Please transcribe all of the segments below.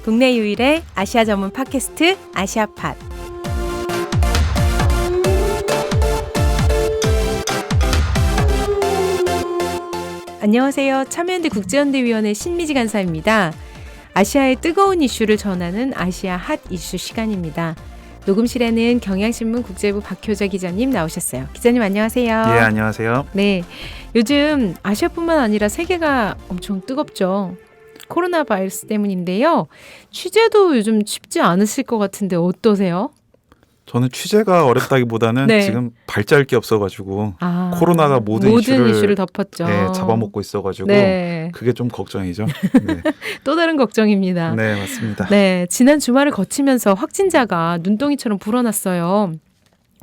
국내 유일의 아시아 전문 팟캐스트 아시아팟. 안녕하세요. 참여연대 국제연대위원회 신미지 간사입니다. 아시아의 뜨거운 이슈를 전하는 아시아 핫 이슈 시간입니다. 녹음실에는 경향신문 국제부 박효자 기자님 나오셨어요. 기자님 안녕하세요. 예, 안녕하세요. 네, 요즘 아시아뿐만 아니라 세계가 엄청 뜨겁죠. 코로나 바이러스 때문인데요. 취재도 요즘 쉽지 않으실 것 같은데 어떠세요? 저는 취재가 어렵다기보다는 네. 지금 발자할 게 없어가지고 코로나가 모든 이슈를 덮었죠. 네, 잡아먹고 있어가지고 네. 그게 좀 걱정이죠. 네. 또 다른 걱정입니다. 네, 맞습니다. 네, 지난 주말을 거치면서 확진자가 눈덩이처럼 불어났어요.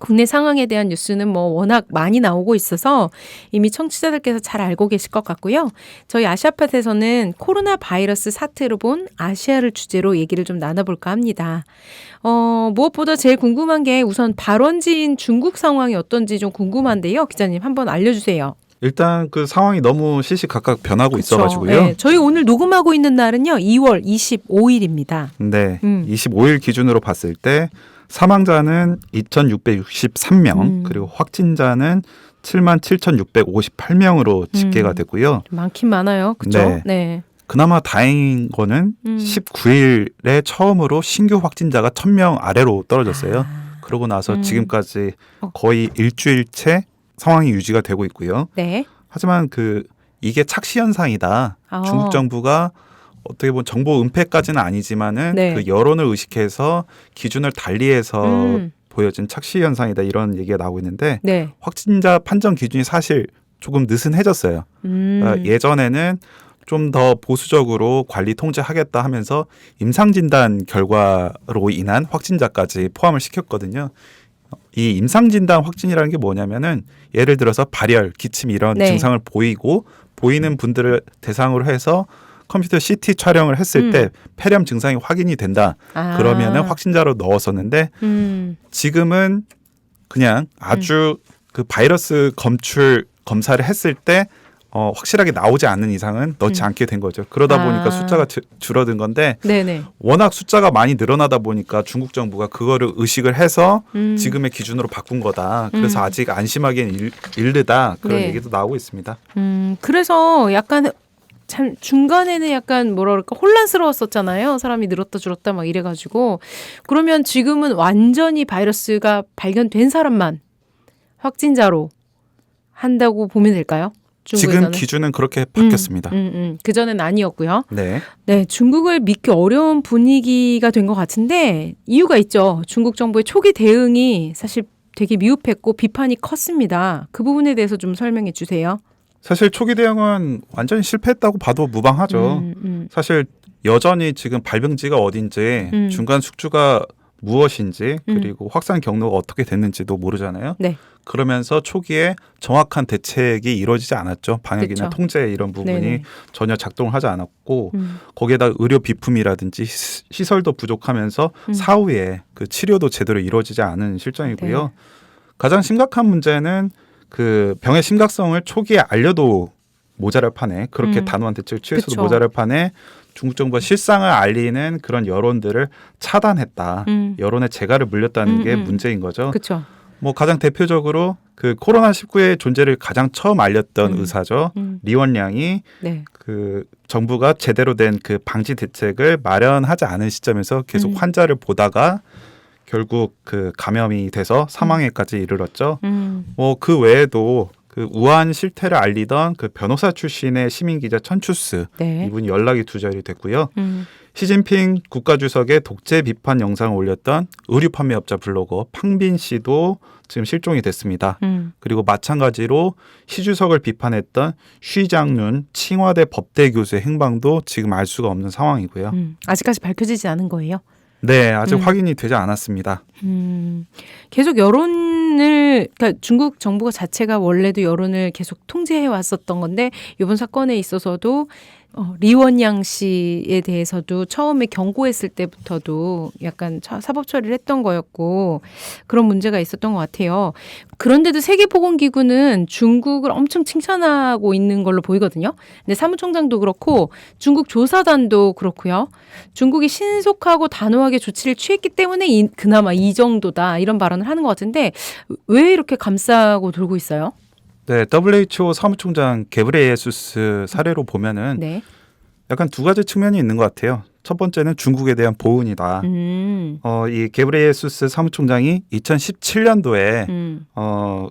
국내 상황에 대한 뉴스는 워낙 많이 나오고 있어서 이미 청취자들께서 잘 알고 계실 것 같고요. 저희 아시아팟에서는 코로나 바이러스 사태로 본 아시아를 주제로 얘기를 좀 나눠볼까 합니다. 무엇보다 제일 궁금한 게 우선 발원지인 중국 상황이 어떤지 좀 궁금한데요. 기자님 한번 알려주세요. 일단 그 상황이 너무 시시각각 변하고 그쵸. 있어가지고요. 네, 저희 오늘 녹음하고 있는 날은요. 2월 25일입니다. 네, 25일 기준으로 봤을 때 사망자는 2,663명, 그리고 확진자는 77,658명으로 집계가 되고요. 많긴 많아요. 그렇죠? 네. 네. 그나마 다행인 거는 19일에 처음으로 신규 확진자가 1,000명 아래로 떨어졌어요. 그러고 나서 지금까지 거의 일주일째 상황이 유지가 되고 있고요. 네. 하지만 이게 착시 현상이다. 중국 정부가 어떻게 보면 정보 은폐까지는 아니지만은 네. 그 여론을 의식해서 기준을 달리해서 보여진 착시 현상이다 이런 얘기가 나오고 있는데 네. 확진자 판정 기준이 사실 조금 느슨해졌어요. 그러니까 예전에는 좀 더 보수적으로 관리 통제하겠다 하면서 임상진단 결과로 인한 확진자까지 포함을 시켰거든요. 이 임상진단 확진이라는 게 뭐냐면은 예를 들어서 발열, 기침 이런 네. 증상을 보이는 분들을 대상으로 해서 컴퓨터 CT 촬영을 했을 때 폐렴 증상이 확인이 된다. 그러면은 확진자로 넣었었는데 지금은 그냥 아주 그 바이러스 검사를 했을 때 확실하게 나오지 않는 이상은 넣지 않게 된 거죠. 그러다 보니까 숫자가 줄어든 건데 네네. 워낙 숫자가 많이 늘어나다 보니까 중국 정부가 그거를 의식을 해서 지금의 기준으로 바꾼 거다. 그래서 아직 안심하기엔 이르다. 그런 네. 얘기도 나오고 있습니다. 그래서 약간 참 중간에는 약간 뭐라 그럴까 혼란스러웠었잖아요. 사람이 늘었다 줄었다 막 이래가지고 그러면 지금은 완전히 바이러스가 발견된 사람만 확진자로 한다고 보면 될까요? 중국에서는? 지금 기준은 그렇게 바뀌었습니다. 그전엔 아니었고요. 네. 네, 중국을 믿기 어려운 분위기가 된 것 같은데 이유가 있죠. 중국 정부의 초기 대응이 사실 되게 미흡했고 비판이 컸습니다. 그 부분에 대해서 좀 설명해 주세요. 사실 초기 대응은 완전히 실패했다고 봐도 무방하죠. 사실 여전히 지금 발병지가 어딘지 중간 숙주가 무엇인지 그리고 확산 경로가 어떻게 됐는지도 모르잖아요. 네. 그러면서 초기에 정확한 대책이 이루어지지 않았죠. 방역이나 그쵸. 통제 이런 부분이 네네. 전혀 작동을 하지 않았고 거기에다 의료 비품이라든지 시설도 부족하면서 사후에 그 치료도 제대로 이루어지지 않은 실정이고요. 네. 가장 심각한 문제는 그 병의 심각성을 초기에 알려도 모자랄 판에 그렇게 단호한 대책을 취해서도 그쵸. 모자랄 판에 중국 정부가 실상을 알리는 그런 여론들을 차단했다. 여론의 재갈을 물렸다는 게 문제인 거죠. 그렇죠. 가장 대표적으로 그 코로나19의 존재를 가장 처음 알렸던 의사죠. 리원량이 네. 그 정부가 제대로 된 그 방지 대책을 마련하지 않은 시점에서 계속 환자를 보다가 결국 그 감염이 돼서 사망에까지 이르렀죠. 그 외에도 그 우한 실태를 알리던 그 변호사 출신의 시민 기자 천추스 네. 이분이 연락이 두절이 됐고요. 시진핑 국가주석의 독재 비판 영상을 올렸던 의류 판매업자 블로거 팡빈 씨도 지금 실종이 됐습니다. 그리고 마찬가지로 시 주석을 비판했던 쉬장룬 칭화대 법대 교수의 행방도 지금 알 수가 없는 상황이고요. 아직까지 밝혀지지 않은 거예요? 네, 아직 확인이 되지 않았습니다. 계속 그러니까 중국 정부가 자체가 원래도 여론을 계속 통제해 왔었던 건데 이번 사건에 있어서도 리원양 씨에 대해서도 처음에 경고했을 때부터도 약간 사법 처리를 했던 거였고 그런 문제가 있었던 것 같아요. 그런데도 세계보건기구는 중국을 엄청 칭찬하고 있는 걸로 보이거든요. 근데 사무총장도 그렇고 중국 조사단도 그렇고요. 중국이 신속하고 단호하게 조치를 취했기 때문에 그나마 이 정도다 이런 발언을 하는 것 같은데 왜 이렇게 감싸고 돌고 있어요? 네, WHO 사무총장 게브레예수스 사례로 보면은 네. 약간 두 가지 측면이 있는 것 같아요. 첫 번째는 중국에 대한 보은이다. 이 게브레예수스 사무총장이 2017년도에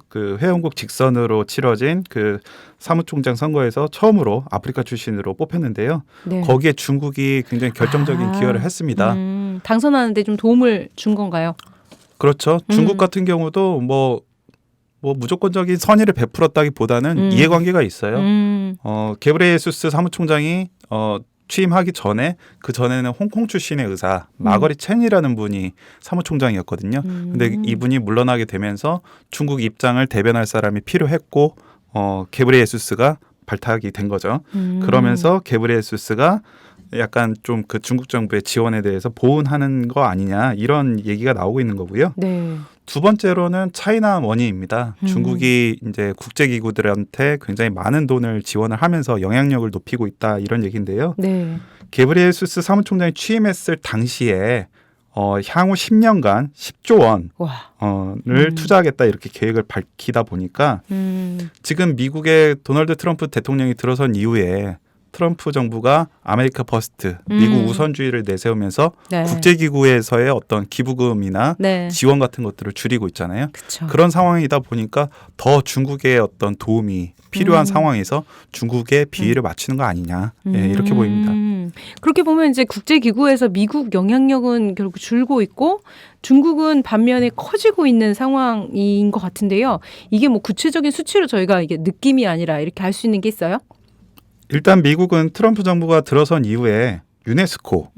그 회원국 직선으로 치러진 그 사무총장 선거에서 처음으로 아프리카 출신으로 뽑혔는데요. 네. 거기에 중국이 굉장히 결정적인 기여를 했습니다. 당선하는데 좀 도움을 준 건가요? 그렇죠. 중국 같은 경우도 뭐 무조건적인 선의를 베풀었다기보다는 이해관계가 있어요. 게브레예수스 사무총장이 취임하기 전에 그 전에는 홍콩 출신의 의사 마거리 첸이라는 분이 사무총장이었거든요. 근데 이분이 물러나게 되면서 중국 입장을 대변할 사람이 필요했고 게브레예수스가 발탁이 된 거죠. 그러면서 게브레예수스가 약간 좀 그 중국 정부의 지원에 대해서 보은하는 거 아니냐 이런 얘기가 나오고 있는 거고요. 네. 두 번째로는 차이나 머니입니다. 중국이 이제 국제기구들한테 굉장히 많은 돈을 지원을 하면서 영향력을 높이고 있다 이런 얘기인데요. 네. 게브리엘수스 사무총장이 취임했을 당시에 향후 10년간 10조 원을 투자하겠다 이렇게 계획을 밝히다 보니까 지금 미국의 도널드 트럼프 대통령이 들어선 이후에 트럼프 정부가 아메리카 퍼스트, 미국 우선주의를 내세우면서 네. 국제기구에서의 어떤 기부금이나 네. 지원 같은 것들을 줄이고 있잖아요. 그쵸. 그런 상황이다 보니까 더 중국의 어떤 도움이 필요한 상황에서 중국의 비위를 맞추는 거 아니냐 예, 이렇게 보입니다. 그렇게 보면 이제 국제기구에서 미국 영향력은 결국 줄고 있고 중국은 반면에 커지고 있는 상황인 것 같은데요. 이게 뭐 구체적인 수치로 저희가 이게 느낌이 아니라 이렇게 알 수 있는 게 있어요? 일단 미국은 트럼프 정부가 들어선 이후에 유네스코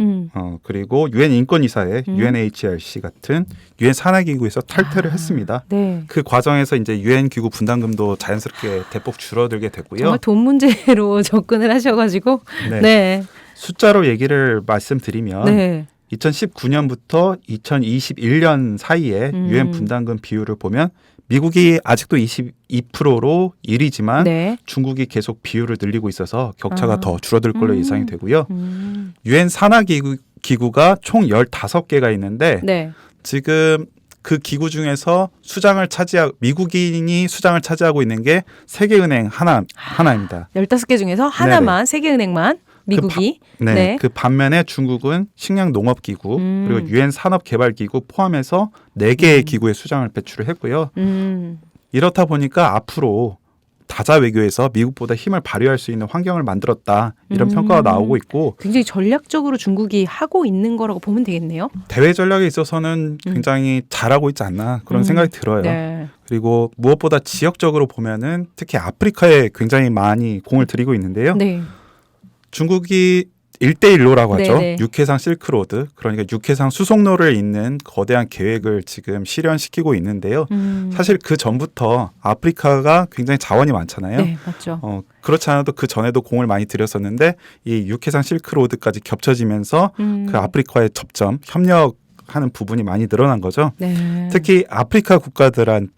그리고 유엔 인권이사회 UNHRC 같은 유엔 산하기구에서 탈퇴를 했습니다. 네. 그 과정에서 이제 유엔 기구 분담금도 자연스럽게 대폭 줄어들게 됐고요. 정말 돈 문제로 접근을 하셔가지고 네. 네. 숫자로 얘기를 말씀드리면 네. 2019년부터 2021년 사이에 유엔 분담금 비율을 보면 미국이 아직도 22%로 1위지만 네. 중국이 계속 비율을 늘리고 있어서 격차가 더 줄어들 걸로 예상이 되고요. 유엔 산하기구가 총 15개가 있는데 네. 지금 그 기구 중에서 미국인이 수장을 차지하고 있는 게 세계은행 하나입니다. 15개 중에서 하나만, 세계은행만 미국이. 그 반면에 중국은 식량농업기구 그리고 유엔 산업개발기구 포함해서 4개의 기구의 수장을 배출을 했고요. 이렇다 보니까 앞으로 다자 외교에서 미국보다 힘을 발휘할 수 있는 환경을 만들었다 이런 평가가 나오고 있고 굉장히 전략적으로 중국이 하고 있는 거라고 보면 되겠네요. 대외 전략에 있어서는 굉장히 잘하고 있지 않나 그런 생각이 들어요. 네. 그리고 무엇보다 지역적으로 보면은 특히 아프리카에 굉장히 많이 공을 들이고 있는데요. 네. 중국이 1대1로라고 하죠. 네네. 육해상 실크로드, 그러니까 육해상 수송로를 잇는 거대한 계획을 지금 실현시키고 있는데요. 사실 그 전부터 아프리카가 굉장히 자원이 많잖아요. 네, 맞죠. 그렇지 않아도 그 전에도 공을 많이 들였었는데 이 육해상 실크로드까지 겹쳐지면서 그 아프리카의 접점, 협력하는 부분이 많이 늘어난 거죠. 네. 특히 아프리카 국가들은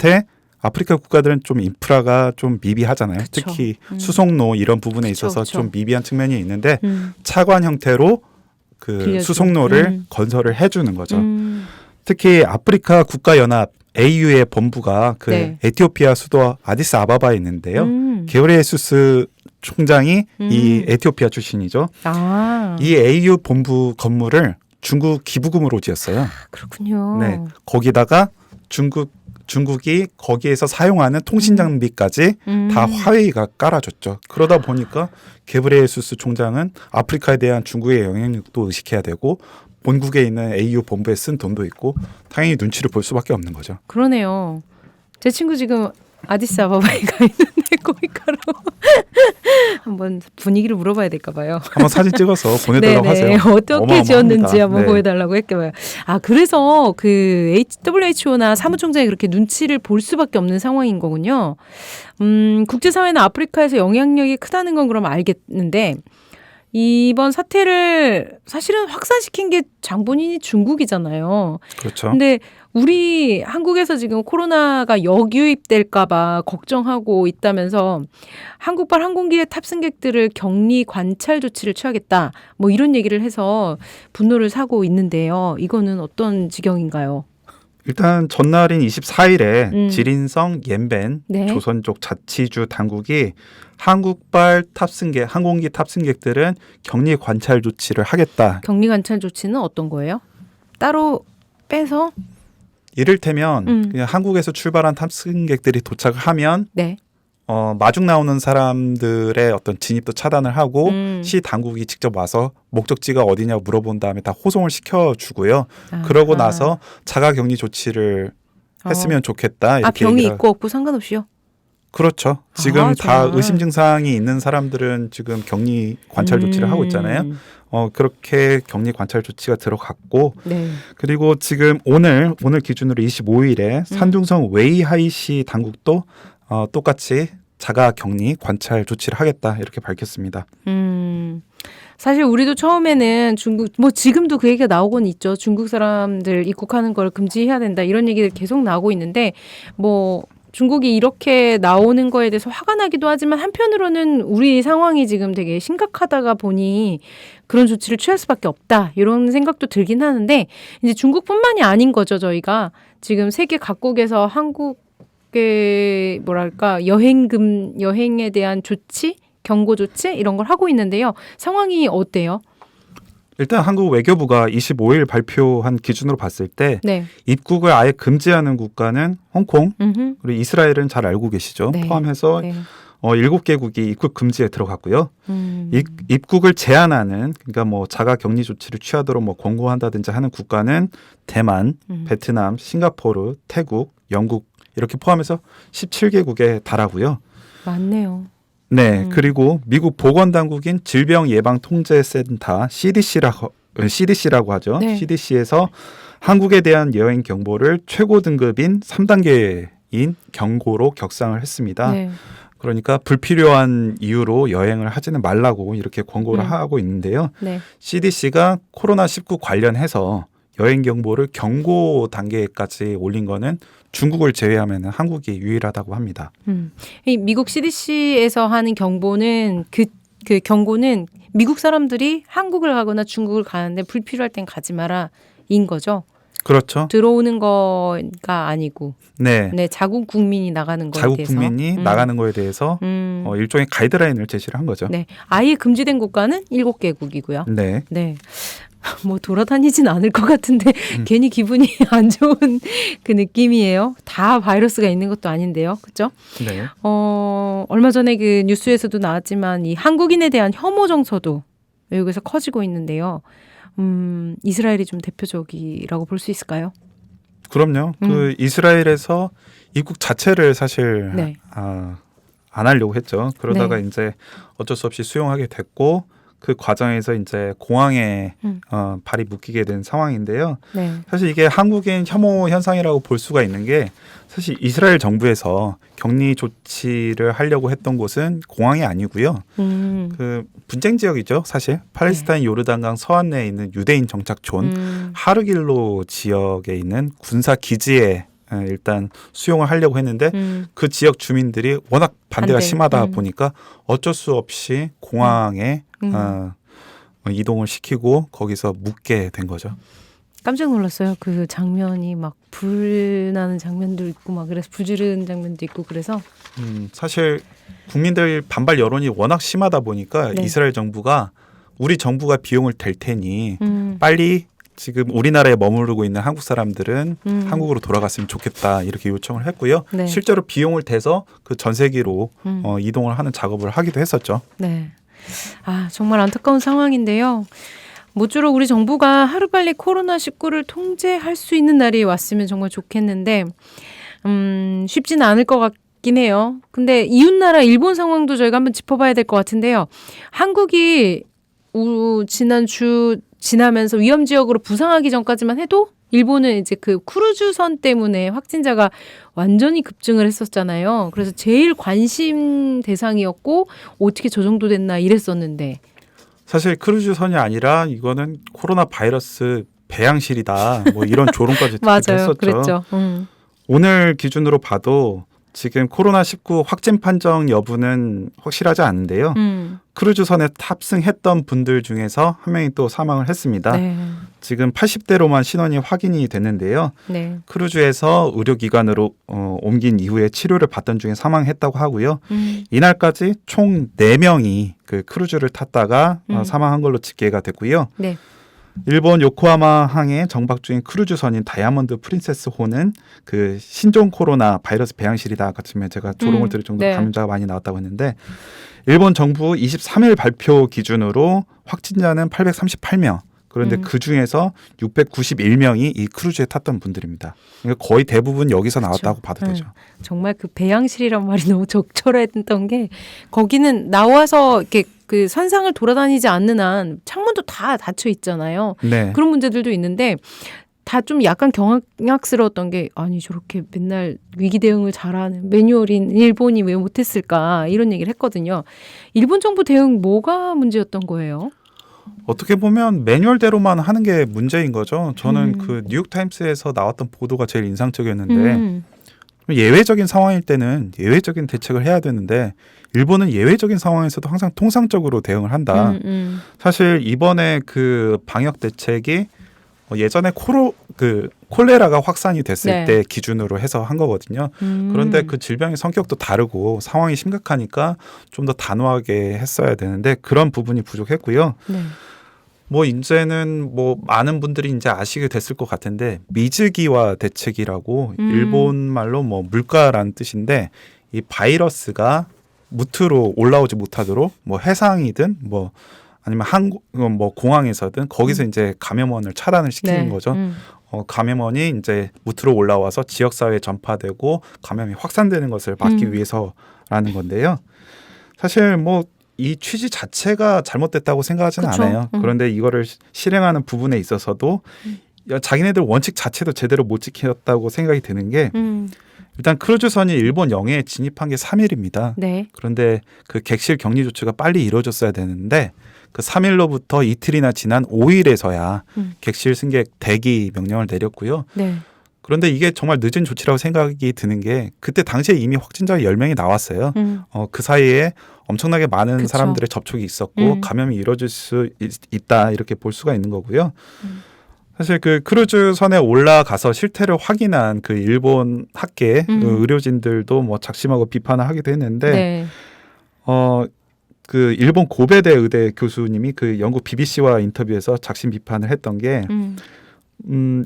좀 인프라가 좀 미비하잖아요. 그쵸. 특히 수송로 이런 부분에 그쵸, 있어서 그쵸. 좀 미비한 측면이 있는데 차관 형태로 그 빌려주고. 수송로를 건설을 해주는 거죠. 특히 아프리카 국가연합 AU의 본부가 그 네. 에티오피아 수도 아디스아바바에 있는데요. 게브레예수스 총장이 이 에티오피아 출신이죠. 이 AU 본부 건물을 중국 기부금으로 지었어요. 그렇군요. 네, 거기다가 중국이 거기에서 사용하는 통신 장비까지 다 화웨이가 깔아줬죠. 그러다 보니까 게브레예수스 총장은 아프리카에 대한 중국의 영향력도 의식해야 되고 본국에 있는 AU 본부에 쓴 돈도 있고 당연히 눈치를 볼 수밖에 없는 거죠. 그러네요. 제 친구 지금 아디스아바바에 가 있는데 거기 가러 한번 분위기를 물어봐야 될까 봐요. 한번 사진 찍어서 보내달라고 하세요. 어떻게 어마어마합니다. 지었는지 한번 네. 보여달라고 했겠어요. 그래서 그 WHO나 사무총장이 그렇게 눈치를 볼 수밖에 없는 상황인 거군요. 국제사회나 아프리카에서 영향력이 크다는 건 그럼 알겠는데 이번 사태를 사실은 확산시킨 게 장본인이 중국이잖아요. 그렇죠. 근데 우리 한국에서 지금 코로나가 역유입될까 봐 걱정하고 있다면서 한국발 항공기의 탑승객들을 격리 관찰 조치를 취하겠다. 뭐 이런 얘기를 해서 분노를 사고 있는데요. 이거는 어떤 지경인가요? 일단 전날인 24일에 음. 지린성 옌벤 네. 조선족 자치주 당국이 한국발 항공기 탑승객들은 격리 관찰 조치를 하겠다. 격리 관찰 조치는 어떤 거예요? 따로 빼서? 이를테면 그냥 한국에서 출발한 탑승객들이 도착을 하면 네. 마중 나오는 사람들의 어떤 진입도 차단을 하고 시 당국이 직접 와서 목적지가 어디냐고 물어본 다음에 다 호송을 시켜주고요. 그러고 아하. 나서 자가격리 조치를 했으면 좋겠다. 이렇게 병이 얘기를 있고 없고 상관없이요? 그렇죠. 지금 다 정말. 의심 증상이 있는 사람들은 지금 격리 관찰 조치를 하고 있잖아요. 그렇게 격리 관찰 조치가 들어갔고 네. 그리고 지금 오늘 기준으로 25일에 산둥성 웨이하이시 당국도 똑같이 자가 격리 관찰 조치를 하겠다 이렇게 밝혔습니다. 사실 우리도 처음에는 중국 뭐 지금도 그 얘기가 나오곤 있죠. 중국 사람들 입국하는 걸 금지해야 된다 이런 얘기들 계속 나오고 있는데 뭐 중국이 이렇게 나오는 거에 대해서 화가 나기도 하지만 한편으로는 우리 상황이 지금 되게 심각하다가 보니 그런 조치를 취할 수밖에 없다 이런 생각도 들긴 하는데 이제 중국뿐만이 아닌 거죠. 저희가 지금 세계 각국에서 한국의 뭐랄까 여행에 대한 조치 경고 조치 이런 걸 하고 있는데요. 상황이 어때요? 일단 한국 외교부가 25일 발표한 기준으로 봤을 때 네. 입국을 아예 금지하는 국가는 홍콩 음흠. 그리고 이스라엘은 잘 알고 계시죠. 네. 포함해서 네. 7개국이 입국 금지에 들어갔고요. 음. 입국을 제한하는 그러니까 뭐 자가 격리 조치를 취하도록 뭐 권고한다든지 하는 국가는 대만, 베트남, 싱가포르, 태국, 영국 이렇게 포함해서 17개국에 달하고요. 맞네요. 네, 그리고 미국 보건당국인 질병예방통제센터 CDC라고 하죠. 네. CDC에서 한국에 대한 여행 경보를 최고 등급인 3단계인 경고로 격상을 했습니다. 네. 그러니까 불필요한 이유로 여행을 하지는 말라고 이렇게 권고를 하고 있는데요. 네. CDC가 코로나19 관련해서 여행 경보를 경고 단계까지 올린 거는 중국을 제외하면 한국이 유일하다고 합니다. 이 미국 CDC에서 하는 경보는 그 경고는 미국 사람들이 한국을 가거나 중국을 가는데 불필요할 땐 가지 마라 인 거죠. 그렇죠. 들어오는 거가 아니고 네. 네, 자국 국민이 나가는 거에 자국 대해서 국민이 나가는 거에 대해서 일종의 가이드라인을 제시를 한 거죠. 네. 아예 금지된 국가는 7개국이고요. 네. 네. 뭐 돌아다니진 않을 것 같은데 괜히 기분이 안 좋은 그 느낌이에요. 다 바이러스가 있는 것도 아닌데요. 그렇죠? 네. 얼마 전에 그 뉴스에서도 나왔지만 이 한국인에 대한 혐오 정서도 외국에서 커지고 있는데요. 이스라엘이 좀 대표적이라고 볼 수 있을까요? 그럼요. 그 이스라엘에서 입국 자체를 사실 네. 안 하려고 했죠. 그러다가 네. 이제 어쩔 수 없이 수용하게 됐고 그 과정에서 이제 공항에 발이 묶이게 된 상황인데요. 네. 사실 이게 한국인 혐오 현상이라고 볼 수가 있는 게 사실 이스라엘 정부에서 격리 조치를 하려고 했던 곳은 공항이 아니고요. 그 분쟁 지역이죠. 사실 팔레스타인 요르단강 서안내에 있는 유대인 정착촌 하르길로 지역에 있는 군사 기지에 일단 수용을 하려고 했는데 그 지역 주민들이 워낙 반대가 심하다 보니까 어쩔 수 없이 공항에 이동을 시키고 거기서 묵게 된 거죠. 깜짝 놀랐어요. 그 장면이 막 불 나는 장면도 있고 막 그래서 불 지르는 장면도 있고 그래서 사실 국민들 반발 여론이 워낙 심하다 보니까 네. 이스라엘 정부가 우리 정부가 비용을 댈 테니 빨리 지금 우리나라에 머무르고 있는 한국 사람들은 한국으로 돌아갔으면 좋겠다 이렇게 요청을 했고요. 네. 실제로 비용을 대서 그 전세기로 이동을 하는 작업을 하기도 했었죠. 네. 아, 정말 안타까운 상황인데요. 모쪼록 우리 정부가 하루빨리 코로나19를 통제할 수 있는 날이 왔으면 정말 좋겠는데 쉽지는 않을 것 같긴 해요. 근데 이웃나라 일본 상황도 저희가 한번 짚어봐야 될 것 같은데요. 한국이 지난주 지나면서 위험지역으로 부상하기 전까지만 해도 일본은 이제 그 크루즈선 때문에 확진자가 완전히 급증을 했었잖아요. 그래서 제일 관심 대상이었고 어떻게 저 정도 됐나 이랬었는데 사실 크루즈선이 아니라 이거는 코로나 바이러스 배양실이다. 뭐 이런 조롱까지 듣기도 맞아요. 했었죠. 그랬죠. 오늘 기준으로 봐도 지금 코로나19 확진 판정 여부는 확실하지 않은데요. 크루즈선에 탑승했던 분들 중에서 한 명이 또 사망을 했습니다. 네. 지금 80대로만 신원이 확인이 됐는데요. 네. 크루즈에서 의료기관으로 옮긴 이후에 치료를 받던 중에 사망했다고 하고요. 이날까지 총 4명이 그 크루즈를 탔다가 사망한 걸로 집계가 됐고요. 네. 일본 요코하마 항에 정박 중인 크루즈선인 다이아몬드 프린세스 호는 그 신종 코로나 바이러스 배양실이다 같으면 제가 조롱을 들을 정도로 네. 감염자가 많이 나왔다고 했는데 일본 정부 23일 발표 기준으로 확진자는 838명. 그런데 그 중에서 691명이 이 크루즈에 탔던 분들입니다. 그러니까 거의 대부분 여기서 나왔다고 봐도 되죠. 정말 그 배양실이란 말이 너무 적절했던 게 거기는 나와서 이렇게 그 선상을 돌아다니지 않는 한 창문도 다 닫혀 있잖아요. 네. 그런 문제들도 있는데 다 좀 약간 경악스러웠던 게 아니 저렇게 맨날 위기 대응을 잘하는 매뉴얼인 일본이 왜 못했을까 이런 얘기를 했거든요. 일본 정부 대응 뭐가 문제였던 거예요? 어떻게 보면 매뉴얼대로만 하는 게 문제인 거죠. 저는 그 뉴욕타임스에서 나왔던 보도가 제일 인상적이었는데 예외적인 상황일 때는 예외적인 대책을 해야 되는데 일본은 예외적인 상황에서도 항상 통상적으로 대응을 한다. 사실 이번에 그 방역 대책이 예전에 콜레라가 확산이 됐을 네. 때 기준으로 해서 한 거거든요. 그런데 그 질병의 성격도 다르고 상황이 심각하니까 좀 더 단호하게 했어야 되는데 그런 부분이 부족했고요. 네. 뭐 이제는 뭐 많은 분들이 이제 아시게 됐을 것 같은데 미즈기와 대책이라고 일본 말로 뭐 물가라는 뜻인데 이 바이러스가 무트로 올라오지 못하도록 뭐 해상이든 뭐 아니면 뭐 공항에서든 거기서 이제 감염원을 차단을 시키는 네. 거죠. 감염원이 이제 무트로 올라와서 지역 사회에 전파되고 감염이 확산되는 것을 막기 위해서라는 건데요. 사실 뭐 이 취지 자체가 잘못됐다고 생각하지는 그쵸? 않아요. 그런데 이거를 실행하는 부분에 있어서도 자기네들 원칙 자체도 제대로 못 지켰다고 생각이 드는 게 일단 크루즈선이 일본 영해에 진입한 게 3일입니다. 네. 그런데 그 객실 격리 조치가 빨리 이루어졌어야 되는데 그 3일로부터 이틀이나 지난 5일에서야 객실 승객 대기 명령을 내렸고요. 네. 그런데 이게 정말 늦은 조치라고 생각이 드는 게 그때 당시에 이미 확진자가 10명이 나왔어요. 그 사이에 엄청나게 많은 그쵸. 사람들의 접촉이 있었고 감염이 이루어질 수 있다 이렇게 볼 수가 있는 거고요. 사실 그 크루즈선에 올라가서 실태를 확인한 그 일본 학계 그 의료진들도 뭐 작심하고 비판을 하기도 했는데 네. 그 일본 고베대 의대 교수님이 그 영국 BBC와 인터뷰에서 작심 비판을 했던 게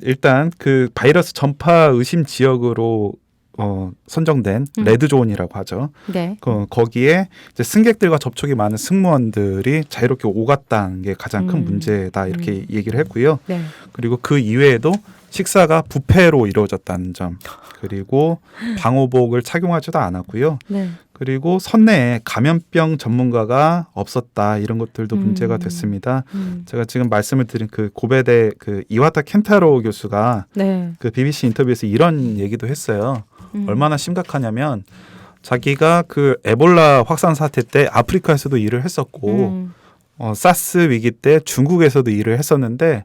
일단 그 바이러스 전파 의심 지역으로 선정된 레드존이라고 하죠. 네. 거기에 이제 승객들과 접촉이 많은 승무원들이 자유롭게 오갔다는 게 가장 큰 문제다 이렇게 얘기를 했고요. 네. 그리고 그 이외에도 식사가 뷔페로 이루어졌다는 점, 그리고 방호복을 착용하지도 않았고요. 네. 그리고 선내에 감염병 전문가가 없었다 이런 것들도 문제가 됐습니다. 제가 지금 말씀을 드린 그 고베대 그 이와타 켄타로 교수가 네. 그 BBC 인터뷰에서 이런 얘기도 했어요. 얼마나 심각하냐면 자기가 그 에볼라 확산 사태 때 아프리카에서도 일을 했었고 사스 위기 때 중국에서도 일을 했었는데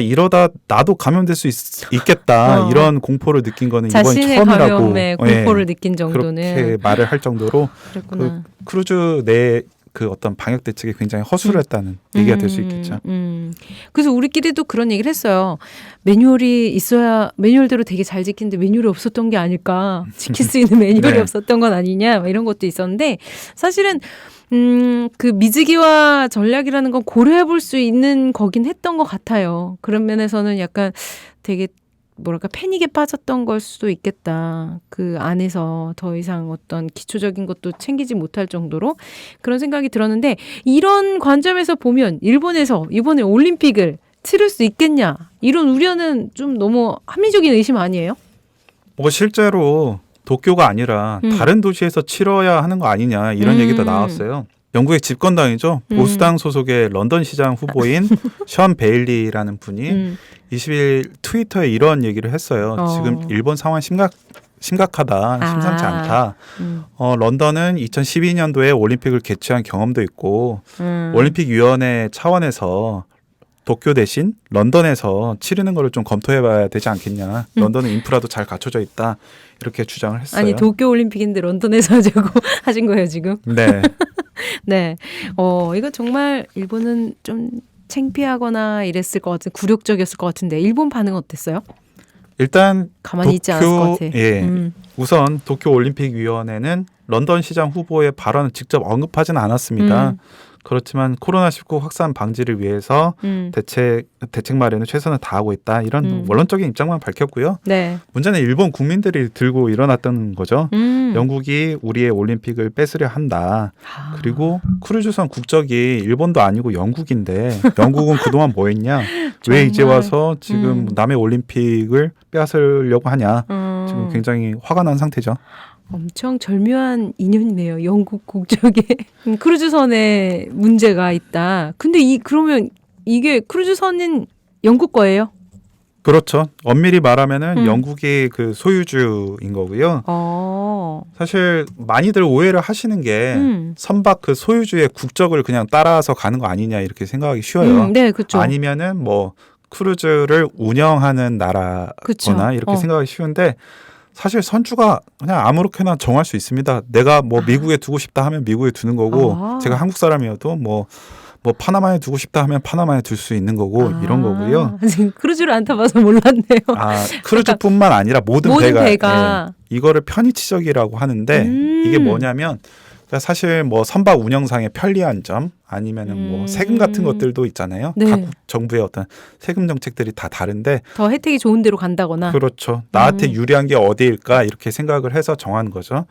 이러다 나도 감염될 수 있겠다 이런 공포를 느낀 거는 이번이 자신의 처음이라고 감염에 공포를 느낀 정도는 그렇게 말을 할 정도로 그랬구나. 그 크루즈 내 그 어떤 방역 대책이 굉장히 허술했다는 얘기가 될 수 있겠죠. 그래서 우리끼리도 그런 얘기를 했어요. 매뉴얼이 있어야 매뉴얼대로 되게 잘 지키는데 매뉴얼이 없었던 게 아닐까. 지킬 수 있는 매뉴얼이 네. 없었던 건 아니냐 이런 것도 있었는데 사실은 그 미즈기와 전략이라는 건 고려해 볼 수 있는 거긴 했던 것 같아요. 그런 면에서는 약간 되게 뭐랄까 패닉에 빠졌던 걸 수도 있겠다. 그 안에서 더 이상 어떤 기초적인 것도 챙기지 못할 정도로 그런 생각이 들었는데 이런 관점에서 보면 일본에서 이번에 올림픽을 치를 수 있겠냐 이런 우려는 좀 너무 합리적인 의심 아니에요? 뭐 실제로 도쿄가 아니라 다른 도시에서 치러야 하는 거 아니냐 이런 얘기도 나왔어요. 영국의 집권당이죠. 보수당 소속의 런던 시장 후보인 션 베일리라는 분이 20일 트위터에 이런 얘기를 했어요. 지금 일본 상황이 심각하다, 심상치 않다. 런던은 2012년도에 올림픽을 개최한 경험도 있고 올림픽위원회 차원에서 도쿄 대신 런던에서 치르는 거를 좀 검토해봐야 되지 않겠냐. 런던은 인프라도 잘 갖춰져 있다. 이렇게 주장을 했어요. 아니 도쿄 올림픽인데 런던에서 하자고 하신 거예요 지금? 네. 네. 이거 정말 일본은 좀 창피하거나 이랬을 것 같은 굴욕적이었을 것 같은데 일본 반응 어땠어요? 일단 가만히 있지 않았을 것 같아. 예. 우선 도쿄 올림픽 위원회는 런던 시장 후보의 발언을 직접 언급하지는 않았습니다. 그렇지만 코로나19 확산 방지를 위해서 대책 마련에 최선을 다하고 있다. 이런 원론적인 입장만 밝혔고요. 네. 문제는 일본 국민들이 들고 일어났던 거죠. 영국이 우리의 올림픽을 뺏으려 한다. 그리고 크루즈선 국적이 일본도 아니고 영국인데 영국은 그동안 뭐 했냐? 왜 이제 와서 지금 남의 올림픽을 빼앗으려고 하냐? 지금 굉장히 화가 난 상태죠. 엄청 절묘한 인연이네요. 영국 국적에 크루즈선에 문제가 있다. 근데 그러면 이게 크루즈선은 영국 거예요? 그렇죠. 엄밀히 말하면은 영국이 그 소유주인 거고요. 사실 많이들 오해를 하시는 게 선박 그 소유주의 국적을 그냥 따라서 가는 거 아니냐 이렇게 생각하기 쉬워요. 네, 그렇죠. 아니면은 뭐 크루즈를 운영하는 나라거나 그쵸. 이렇게 생각하기 쉬운데 사실 선주가 그냥 아무렇게나 정할 수 있습니다. 내가 뭐 미국에 두고 싶다 하면 미국에 두는 거고 제가 한국 사람이어도 뭐 파나마에 두고 싶다 하면 파나마에 둘 수 있는 거고 이런 거고요. 지금 크루즈를 안 타봐서 몰랐네요. 크루즈뿐만 아니라 모든 배가 예, 이거를 편의치적이라고 하는데 이게 뭐냐면 사실 뭐 선박 운영상의 편리한 점 아니면은 뭐 세금 같은 것들도 있잖아요. 네. 각 정부의 어떤 세금 정책들이 다 다른데 더 혜택이 좋은 데로 간다거나. 그렇죠. 나한테 유리한 게 어디일까 이렇게 생각을 해서 정한 거죠.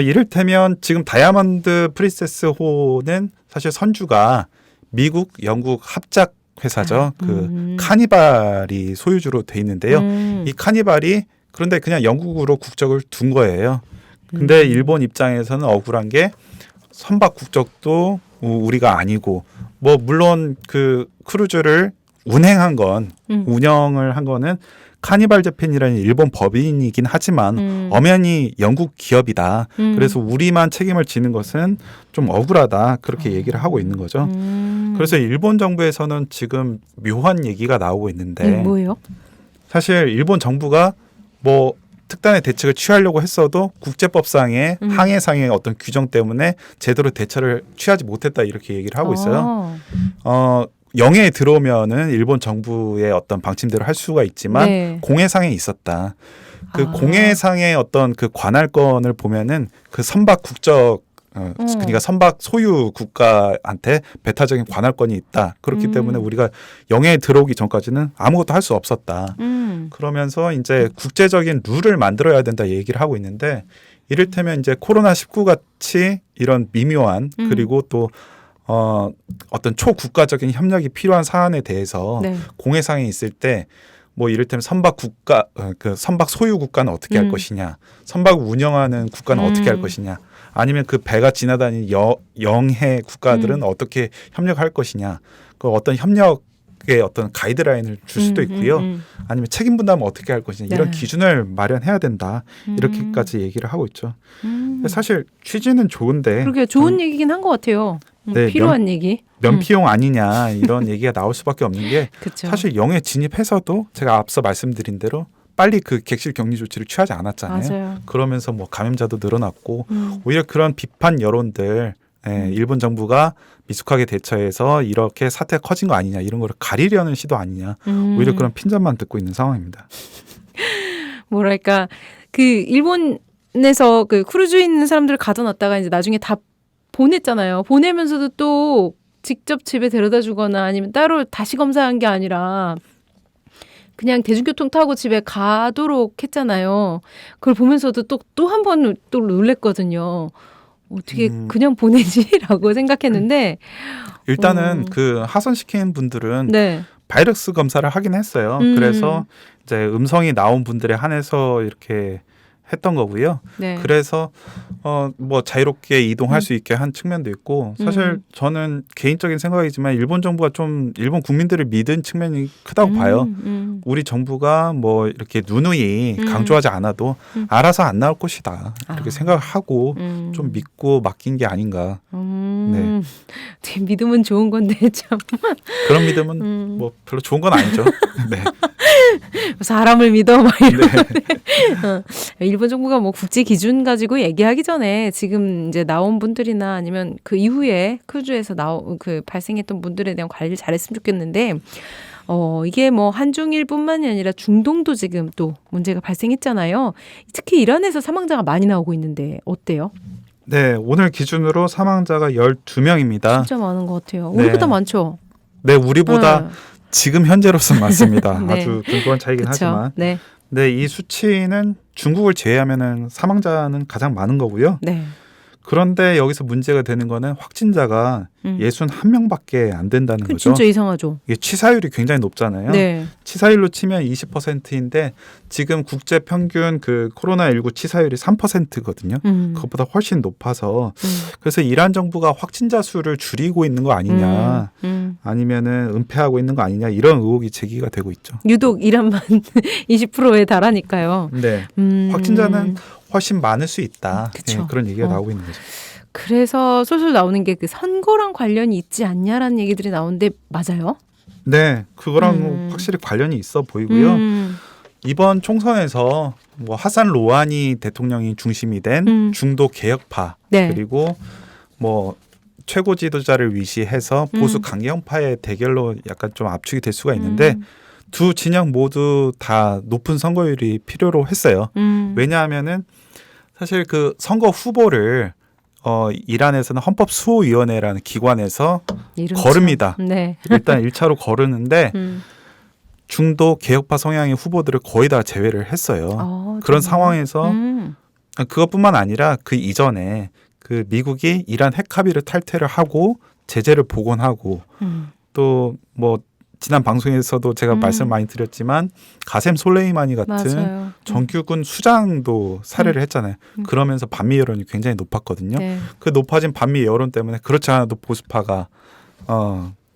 이를테면 지금 다이아몬드 프린세스호는 사실 선주가 미국, 영국 합작 회사죠. 그 카니발이 소유주로 돼 있는데요. 이 카니발이 그런데 그냥 영국으로 국적을 둔 거예요. 근데 일본 입장에서는 억울한 게 선박 국적도 우리가 아니고 뭐 물론 그 크루즈를 운영을 한 거는 카니발 재팬이라는 일본 법인이긴 하지만 엄연히 영국 기업이다. 그래서 우리만 책임을 지는 것은 좀 억울하다. 그렇게 얘기를 하고 있는 거죠. 그래서 일본 정부에서는 지금 묘한 얘기가 나오고 있는데 뭐예요? 사실 일본 정부가 뭐 특단의 대책을 취하려고 했어도 국제법상의 항해상의 어떤 규정 때문에 제대로 대처를 취하지 못했다 이렇게 얘기를 하고 있어요. 영해에 들어오면은 일본 정부의 어떤 방침대로 할 수가 있지만 네. 공해상에 있었다. 그 공해상의 어떤 그 관할권을 보면은 그 선박 국적 그러니까 선박 소유 국가한테 배타적인 관할권이 있다. 그렇기 때문에 우리가 영해에 들어오기 전까지는 아무것도 할 수 없었다. 그러면서 이제 국제적인 룰을 만들어야 된다 얘기를 하고 있는데 이를테면 이제 코로나19 같이 이런 미묘한 그리고 또 어떤 초국가적인 협력이 필요한 사안에 대해서 네. 공해상에 있을 때 뭐 이를테면 선박 소유 국가는 어떻게 할 것이냐, 선박 운영하는 국가는 어떻게 할 것이냐, 아니면 그 배가 지나다니는 영해 국가들은 어떻게 협력할 것이냐, 그 어떤 협력의 어떤 가이드라인을 줄 수도 있고요. 아니면 책임 분담을 어떻게 할 것이냐 이런 기준을 마련해야 된다. 이렇게까지 얘기를 하고 있죠. 사실 취지는 좋은데 그렇게 좋은 얘기긴 한 것 같아요. 네, 필요한 얘기. 면피용 아니냐 이런 얘기가 나올 수밖에 없는 게 그쵸. 사실 영해 진입해서도 제가 앞서 말씀드린 대로 빨리 그 객실 격리 조치를 취하지 않았잖아요. 맞아요. 그러면서 뭐 감염자도 늘어났고 오히려 그런 비판 여론들 일본 정부가 미숙하게 대처해서 이렇게 사태가 커진 거 아니냐 이런 거를 가리려는 시도 아니냐 오히려 그런 핀잔만 듣고 있는 상황입니다. 뭐랄까 그 일본에서 그 크루즈 있는 사람들을 가둬놨다가 이제 나중에 다 보냈잖아요. 보내면서도 또 직접 집에 데려다 주거나 아니면 따로 다시 검사한 게 아니라 그냥 대중교통 타고 집에 가도록 했잖아요. 그걸 보면서도 또 한 번 또 놀랬거든요. 어떻게 그냥 보내지라고 생각했는데 일단은 그 하선시킨 분들은 네. 바이러스 검사를 하긴 했어요. 그래서 이제 음성이 나온 분들에 한해서 이렇게 했던 거고요. 네. 그래서 뭐 자유롭게 이동할 수 있게 한 측면도 있고 사실 저는 개인적인 생각이지만 일본 정부가 좀 일본 국민들을 믿은 측면이 크다고 봐요. 우리 정부가 뭐 이렇게 누누이 강조하지 않아도 알아서 안 나올 것이다 이렇게 생각을 하고 좀 믿고 맡긴 게 아닌가. 네. 되게 믿음은 좋은 건데 참 그런 믿음은 뭐 별로 좋은 건 아니죠. 네. 사람을 믿어 막 이러는데 일본 정부가 뭐 국제 기준 가지고 얘기하기 전에 지금 이제 나온 분들이나 아니면 그 이후에 크루즈에서 그 발생했던 분들에 대한 관리를 잘했으면 좋겠는데 이게 뭐 한중일뿐만이 아니라 중동도 지금 또 문제가 발생했잖아요. 특히 이란에서 사망자가 많이 나오고 있는데 어때요? 네, 오늘 기준으로 사망자가 12명입니다. 진짜 많은 것 같아요. 네. 우리보다 많죠? 네, 우리보다 지금 현재로서는 많습니다. 네. 아주 빈곤한 차이긴 그쵸? 하지만. 네. 네, 이 수치는 중국을 제외하면은 사망자는 가장 많은 거고요. 네. 그런데 여기서 문제가 되는 거는 확진자가 61명밖에 안 된다는 그 거죠. 진짜 이상하죠. 이게 치사율이 굉장히 높잖아요. 네. 치사율로 치면 20%인데 지금 국제 평균 그 코로나19 치사율이 3%거든요. 그것보다 훨씬 높아서 그래서 이란 정부가 확진자 수를 줄이고 있는 거 아니냐 아니면은 은폐하고 있는 거 아니냐 이런 의혹이 제기가 되고 있죠. 유독 이란만 20%에 달하니까요. 네. 확진자는 훨씬 많을 수 있다. 그쵸. 네, 그런 얘기가 나오고 있는 거죠. 그래서 솔솔 나오는 게 그 선거랑 관련이 있지 않냐라는 얘기들이 나오는데 맞아요? 네, 그거랑 확실히 관련이 있어 보이고요. 이번 총선에서 뭐 하산 로하니 대통령이 중심이 된 중도 개혁파 네. 그리고 뭐 최고 지도자를 위시해서 보수 강경파의 대결로 약간 좀 압축이 될 수가 있는데 두 진영 모두 다 높은 선거율이 필요로 했어요. 왜냐하면은 사실 그 선거 후보를 이란에서는 헌법수호위원회라는 기관에서 거릅니다. 네. 일단 1차로 거르는데 중도 개혁파 성향의 후보들을 거의 다 제외를 했어요. 그런 상황에서 그것뿐만 아니라 그 이전에 그 미국이 이란 핵 합의를 탈퇴를 하고 제재를 복원하고 또 뭐 지난 방송에서도 제가 말씀 많이 드렸지만 가셈 솔레이마니 같은 맞아요. 정규군 수장도 살해를 했잖아요. 그러면서 반미 여론이 굉장히 높았거든요. 네. 그 높아진 반미 여론 때문에 그렇지 않아도 보수파가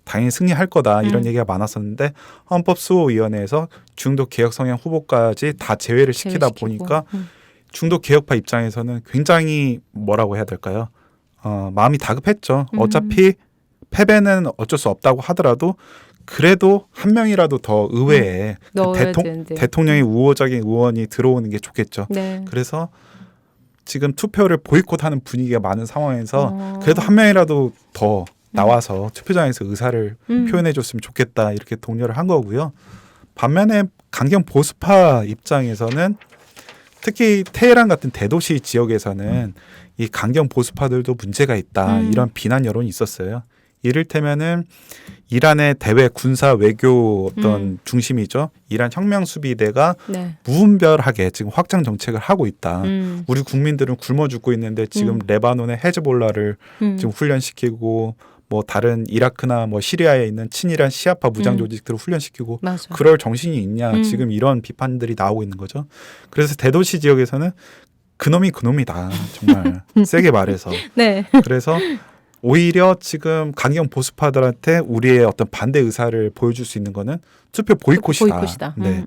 당연히 승리할 거다 이런 얘기가 많았었는데 헌법수호위원회에서 중도 개혁 성향 후보까지 다 제외를 시키다 보니까 중도 개혁파 입장에서는 굉장히 뭐라고 해야 될까요? 마음이 다급했죠. 어차피 패배는 어쩔 수 없다고 하더라도 그래도 한 명이라도 더 의회에 대통령이 우호적인 의원이 들어오는 게 좋겠죠. 네. 그래서 지금 투표를 보이콧하는 분위기가 많은 상황에서 그래도 한 명이라도 더 나와서 투표장에서 의사를 표현해 줬으면 좋겠다 이렇게 독려를 한 거고요. 반면에 강경 보수파 입장에서는 특히 테헤란 같은 대도시 지역에서는 이 강경 보수파들도 문제가 있다 이런 비난 여론이 있었어요. 이를테면은 이란의 대외 군사 외교 어떤 중심이죠. 이란 혁명수비대가 네. 무분별하게 지금 확장 정책을 하고 있다. 우리 국민들은 굶어 죽고 있는데 지금 레바논의 헤즈볼라를 지금 훈련시키고 뭐 다른 이라크나 뭐 시리아에 있는 친이란 시아파 무장 조직들을 훈련시키고 맞아. 그럴 정신이 있냐. 지금 이런 비판들이 나오고 있는 거죠. 그래서 대도시 지역에서는 그놈이 그놈이다. 정말 세게 말해서. 네. 그래서 오히려 지금 강경 보수파들한테 우리의 어떤 반대 의사를 보여줄 수 있는 거는 투표 보이콧이다. 네.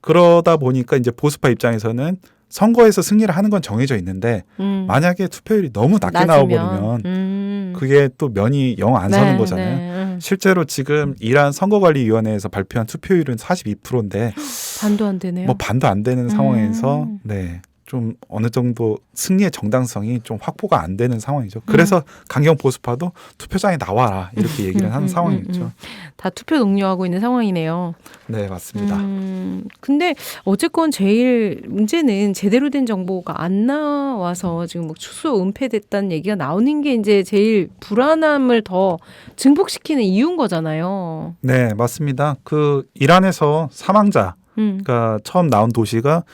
그러다 보니까 이제 보수파 입장에서는 선거에서 승리를 하는 건 정해져 있는데 만약에 투표율이 너무 낮게 나와버리면 그게 또 면이 영 안 서는 거잖아요. 네. 실제로 지금 이란 선거관리위원회에서 발표한 투표율은 42%인데 반도 안 되네요. 뭐 반도 안 되는 상황에서 네. 좀 어느 정도 승리의 정당성이 좀 확보가 안 되는 상황이죠. 그래서 강경 보수파도 투표장에 나와라 이렇게 얘기를 하는 상황이죠. 다 투표 독려하고 있는 상황이네요. 네, 맞습니다. 근데 어쨌건 제일 문제는 제대로 된 정보가 안 나와서 지금 뭐 추수 은폐됐다는 얘기가 나오는 게 이제 제일 불안함을 더 증폭시키는 이유인 거잖아요. 네, 맞습니다. 그 이란에서 사망자가 처음 나온 도시가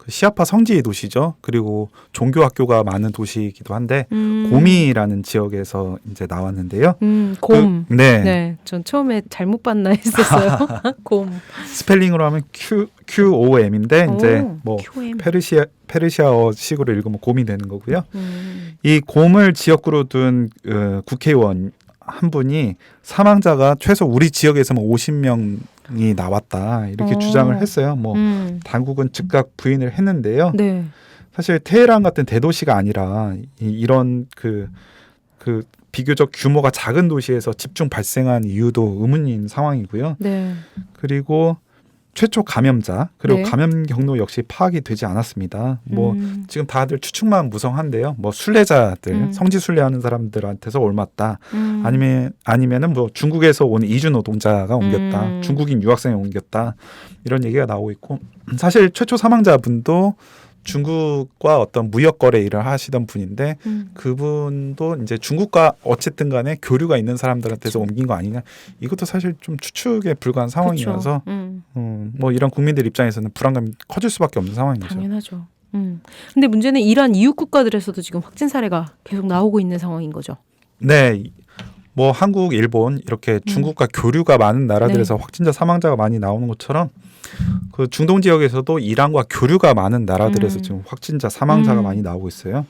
그 시아파 성지 도시죠. 그리고 종교 학교가 많은 도시이기도 한데 곰이라는 지역에서 이제 나왔는데요. 곰. 네. 네, 전 처음에 잘못 봤나 했었어요. 곰. 스펠링으로 하면 QOM인데 이제 뭐 QM. 페르시아어식으로 읽으면 곰이 되는 거고요. 이 곰을 지역구로 둔 국회의원 한 분이 사망자가 최소 우리 지역에서만 50명이 나왔다 이렇게 주장을 했어요. 뭐 당국은 즉각 부인을 했는데요. 네. 사실 테헤란 같은 대도시가 아니라 이런 그 비교적 규모가 작은 도시에서 집중 발생한 이유도 의문인 상황이고요. 네. 그리고 최초 감염자 그리고 네. 감염 경로 역시 파악이 되지 않았습니다. 뭐 지금 다들 추측만 무성한데요. 뭐 순례자들 성지 순례하는 사람들한테서 옮았다. 아니면은 뭐 중국에서 온 이주 노동자가 옮겼다. 중국인 유학생이 옮겼다. 이런 얘기가 나오고 있고 사실 최초 사망자분도 중국과 어떤 무역 거래 일을 하시던 분인데 그분도 이제 중국과 어쨌든 간에 교류가 있는 사람들한테서 옮긴 거 아니냐 이것도 사실 좀 추측에 불과한 상황이어서 뭐 이런 국민들 입장에서는 불안감이 커질 수밖에 없는 상황이죠. 당연하죠. 근데 문제는 이란 이웃 국가들에서도 지금 확진 사례가 계속 나오고 있는 상황인 거죠. 네. 뭐 한국, 일본 이렇게 중국과 교류가 많은 나라들에서 네. 확진자 사망자가 많이 나오는 것처럼 그 중동 지역에서도 이란과 교류가 많은 나라들에서 지금 확진자 사망자가 많이 나오고 있어요.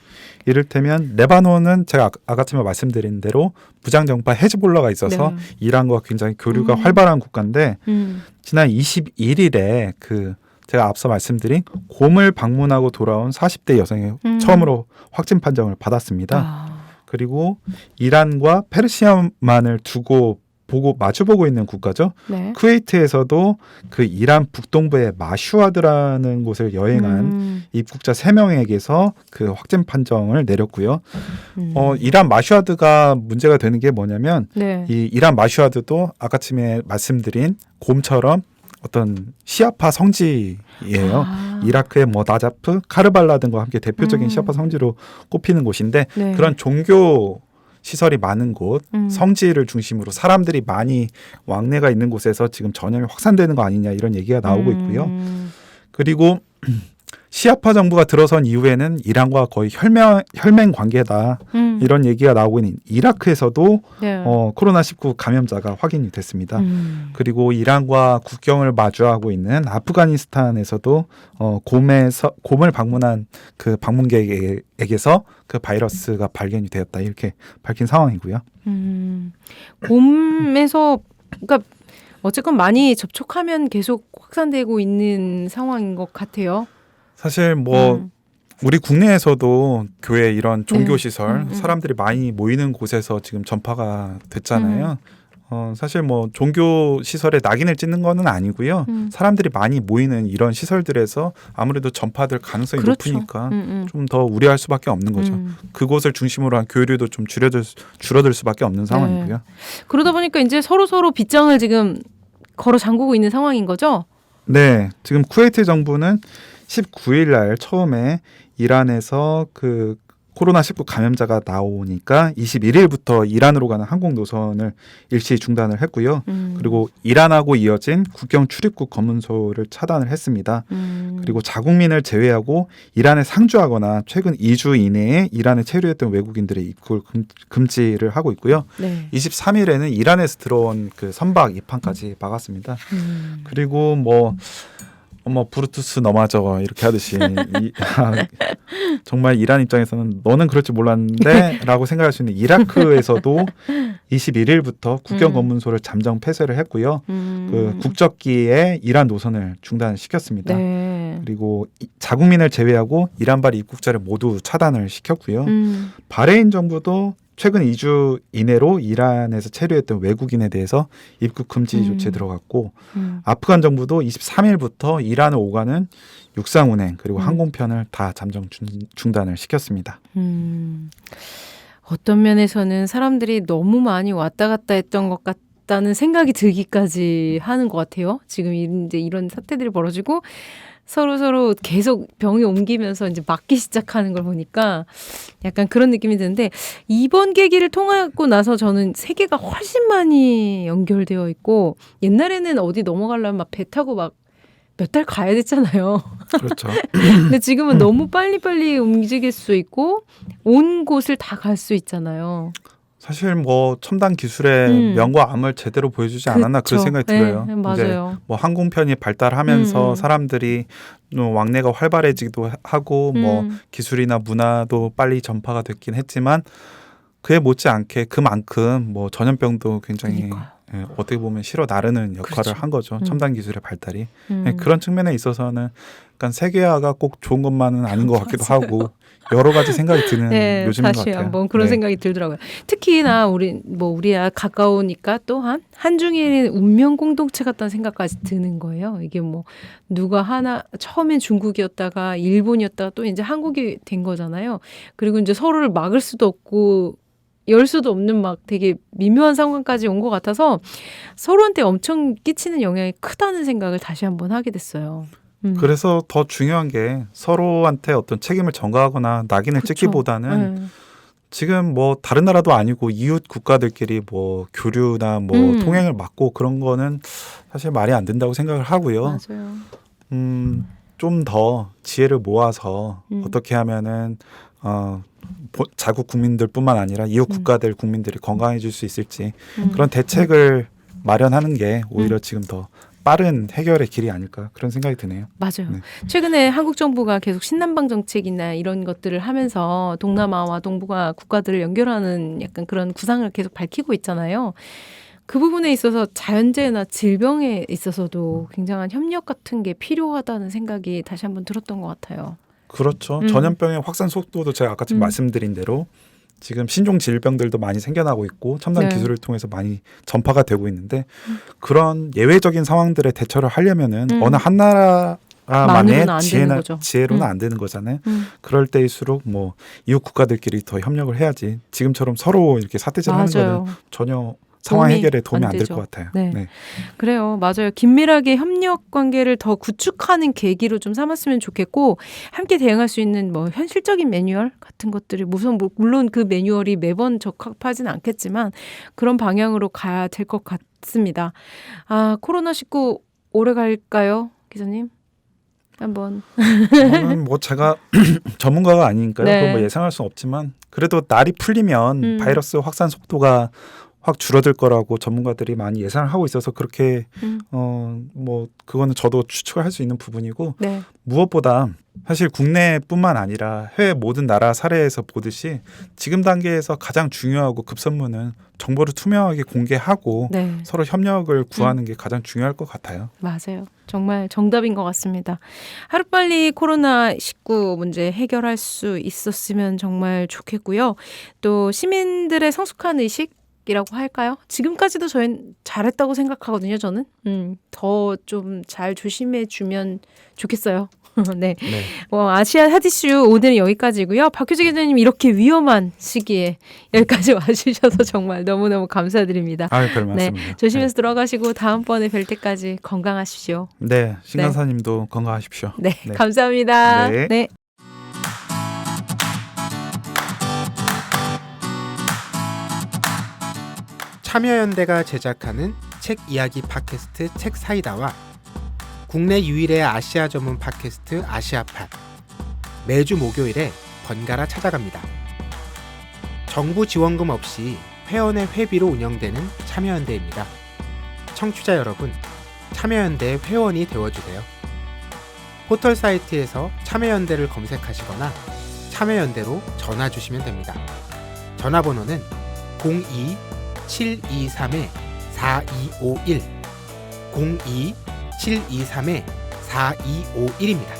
이를테면 레바논은 제가 아까쯤에 말씀드린 대로 무장정파 헤즈볼라가 있어서 네. 이란과 굉장히 교류가 활발한 국가인데 지난 21일에 그 제가 앞서 말씀드린 곰을 방문하고 돌아온 40대 여성이 처음으로 확진 판정을 받았습니다. 그리고 이란과 페르시아만을 두고 마주보고 있는 국가죠. 네. 쿠웨이트에서도 그 이란 북동부의 마슈아드라는 곳을 여행한 입국자 3명에게서 그 확진 판정을 내렸고요. 이란 마슈아드가 문제가 되는 게 뭐냐면 네. 이 이란 마슈아드도 아까쯤에 말씀드린 곰처럼 어떤 시아파 성지예요. 이라크의 뭐 나자프, 카르발라 등과 함께 대표적인 시아파 성지로 꼽히는 곳인데 네. 그런 종교 시설이 많은 곳, 성지를 중심으로 사람들이 많이 왕래가 있는 곳에서 지금 전염이 확산되는 거 아니냐 이런 얘기가 나오고 있고요. 그리고 시아파 정부가 들어선 이후에는 이란과 거의 혈맹 관계다 이런 얘기가 나오고 있는 이라크에서도 네. 코로나19 감염자가 확인이 됐습니다. 그리고 이란과 국경을 마주하고 있는 아프가니스탄에서도 곰을 방문한 그 방문객에게서 그 바이러스가 발견이 되었다 이렇게 밝힌 상황이고요. 곰에서 그러니까 어쨌건 많이 접촉하면 계속 확산되고 있는 상황인 것 같아요. 사실 뭐 우리 국내에서도 교회 이런 종교 시설 사람들이 많이 모이는 곳에서 지금 전파가 됐잖아요. 사실 뭐 종교 시설에 낙인을 찍는 거는 아니고요. 사람들이 많이 모이는 이런 시설들에서 아무래도 전파될 가능성이 그렇죠. 높으니까 좀 더 우려할 수밖에 없는 거죠. 그곳을 중심으로 한 교류도 좀 줄어들 수밖에 없는 상황이고요. 네. 그러다 보니까 이제 서로 빗장을 지금 걸어 잠그고 있는 상황인 거죠? 네, 지금 쿠웨이트 정부는 19일 날 처음에 이란에서 그 코로나19 감염자가 나오니까 21일부터 이란으로 가는 항공 노선을 일시 중단을 했고요. 그리고 이란하고 이어진 국경 출입국 검문소를 차단을 했습니다. 그리고 자국민을 제외하고 이란에 상주하거나 최근 2주 이내에 이란에 체류했던 외국인들의 입국을 금지를 하고 있고요. 네. 23일에는 이란에서 들어온 그 선박 입항까지 막았습니다. 그리고 뭐 브루투스 너마저 이렇게 하듯이 정말 이란 입장에서는 너는 그럴 줄 몰랐는데 라고 생각할 수 있는 이라크에서도 21일부터 국경 검문소를 잠정 폐쇄를 했고요. 그 국적기에 이란 노선을 중단시켰습니다. 네. 그리고 자국민을 제외하고 이란발 입국자를 모두 차단을 시켰고요. 바레인 정부도 최근 2주 이내로 이란에서 체류했던 외국인에 대해서 입국 금지 조치에 들어갔고 아프간 정부도 23일부터 이란을 오가는 육상 운행 그리고 항공편을 다 잠정 중단을 시켰습니다. 어떤 면에서는 사람들이 너무 많이 왔다 갔다 했던 것 같다는 생각이 들기까지 하는 것 같아요. 지금 이제 이런 사태들이 벌어지고 서로 계속 병이 옮기면서 이제 맞기 시작하는 걸 보니까 약간 그런 느낌이 드는데 이번 계기를 통하고 나서 저는 세계가 훨씬 많이 연결되어 있고 옛날에는 어디 넘어가려면 막 배 타고 막 몇 달 가야 됐잖아요. 그렇죠. 근데 지금은 너무 빨리빨리 움직일 수 있고 온 곳을 다 갈 수 있잖아요. 사실 뭐 첨단 기술의 명과 암을 제대로 보여주지 않았나 그런 생각이 들어요. 네, 맞아요. 이제 뭐 항공편이 발달하면서 사람들이 왕래가 활발해지기도 하고 뭐 기술이나 문화도 빨리 전파가 됐긴 했지만 그에 못지않게 그만큼 뭐 전염병도 굉장히 그러니까요. 예, 어떻게 보면 실어 나르는 역할을 그렇죠. 한 거죠. 첨단 기술의 발달이. 음. 예, 그런 측면에 있어서는 약간 세계화가 꼭 좋은 것만은 아닌 것 같기도 하고 여러 가지 생각이 드는 네, 요즘인 것 다시 같아요. 한번 그런 네. 생각이 들더라고요. 특히나 우리야 가까우니까 또한 한중일의 운명 공동체 같다는 생각까지 드는 거예요. 이게 뭐 누가 하나 처음엔 중국이었다가 일본이었다가 또 이제 한국이 된 거잖아요. 그리고 이제 서로를 막을 수도 없고 열 수도 없는 막 되게 미묘한 상황까지 온 것 같아서 서로한테 엄청 끼치는 영향이 크다는 생각을 다시 한번 하게 됐어요. 그래서 더 중요한 게 서로한테 어떤 책임을 전가하거나 낙인을 그쵸. 찍기보다는 네. 지금 뭐 다른 나라도 아니고 이웃 국가들끼리 뭐 교류나 뭐 통행을 막고 그런 거는 사실 말이 안 된다고 생각을 하고요. 맞아요. 좀 더 지혜를 모아서 음. 어떻게 하면은 자국 국민들뿐만 아니라 이웃 국가들 국민들이 건강해질 수 있을지 그런 대책을 마련하는 게 오히려 지금 더 빠른 해결의 길이 아닐까 그런 생각이 드네요. 맞아요. 네. 최근에 한국 정부가 계속 신남방 정책이나 이런 것들을 하면서 동남아와 동북아 국가들을 연결하는 약간 그런 구상을 계속 밝히고 있잖아요. 그 부분에 있어서 자연재해나 질병에 있어서도 굉장한 협력 같은 게 필요하다는 생각이 다시 한번 들었던 것 같아요. 그렇죠. 전염병의 확산 속도도 제가 아까 지금 말씀드린 대로 지금 신종 질병들도 많이 생겨나고 있고 첨단 네. 기술을 통해서 많이 전파가 되고 있는데 그런 예외적인 상황들에 대처를 하려면은 어느 한 나라만의 만으로는 안 되는 거죠. 지혜로는 안 되는 거잖아요. 그럴 때일수록 뭐 이웃 국가들끼리 더 협력을 해야지 지금처럼 서로 이렇게 사태질하는 맞아요. 거는 전혀 상황 해결에 도움이 안 될 되죠. 것 같아요. 네. 그래요. 맞아요. 긴밀하게 협력 관계를 더 구축하는 계기로 좀 삼았으면 좋겠고 함께 대응할 수 있는 뭐 현실적인 매뉴얼 같은 것들이 물론 그 매뉴얼이 매번 적합하진 않겠지만 그런 방향으로 가야 될 것 같습니다. 아, 코로나19 오래 갈까요, 기자님? 한번. 저는 뭐 제가 전문가가 아니니까요. 네. 그건 뭐 예상할 수는 없지만 그래도 날이 풀리면 바이러스 확산 속도가 확 줄어들 거라고 전문가들이 많이 예상을 하고 있어서 그렇게 뭐 그거는 저도 추측을 할 수 있는 부분이고 네. 무엇보다 사실 국내뿐만 아니라 해외 모든 나라 사례에서 보듯이 지금 단계에서 가장 중요하고 급선무는 정보를 투명하게 공개하고 네. 서로 협력을 구하는 게 가장 중요할 것 같아요. 맞아요. 정말 정답인 것 같습니다. 하루빨리 코로나19 문제 해결할 수 있었으면 정말 좋겠고요. 또 시민들의 성숙한 의식이라고 할까요? 지금까지도 저희는 잘했다고 생각하거든요. 저는 더 좀 잘 조심해 주면 좋겠어요. 네. 네. 아시아 핫이슈 오늘은 여기까지고요. 박효지 기자님 이렇게 위험한 시기에 여기까지 와주셔서 정말 너무너무 감사드립니다. 별 말씀을요. 네, 조심해서 들어가시고 다음번에 뵐 때까지 건강하십시오. 네, 신간사님도 건강하십시오. 네, 감사합니다. 네. 네. 참여연대가 제작하는 책 이야기 팟캐스트 책사이다와 국내 유일의 아시아 전문 팟캐스트 아시아팟 매주 목요일에 번갈아 찾아갑니다. 정부 지원금 없이 회원의 회비로 운영되는 참여연대입니다. 청취자 여러분, 참여연대 회원이 되어주세요. 포털 사이트에서 참여연대를 검색하시거나 참여연대로 전화 주시면 됩니다. 전화번호는 02-723-4251 02-723-4251입니다.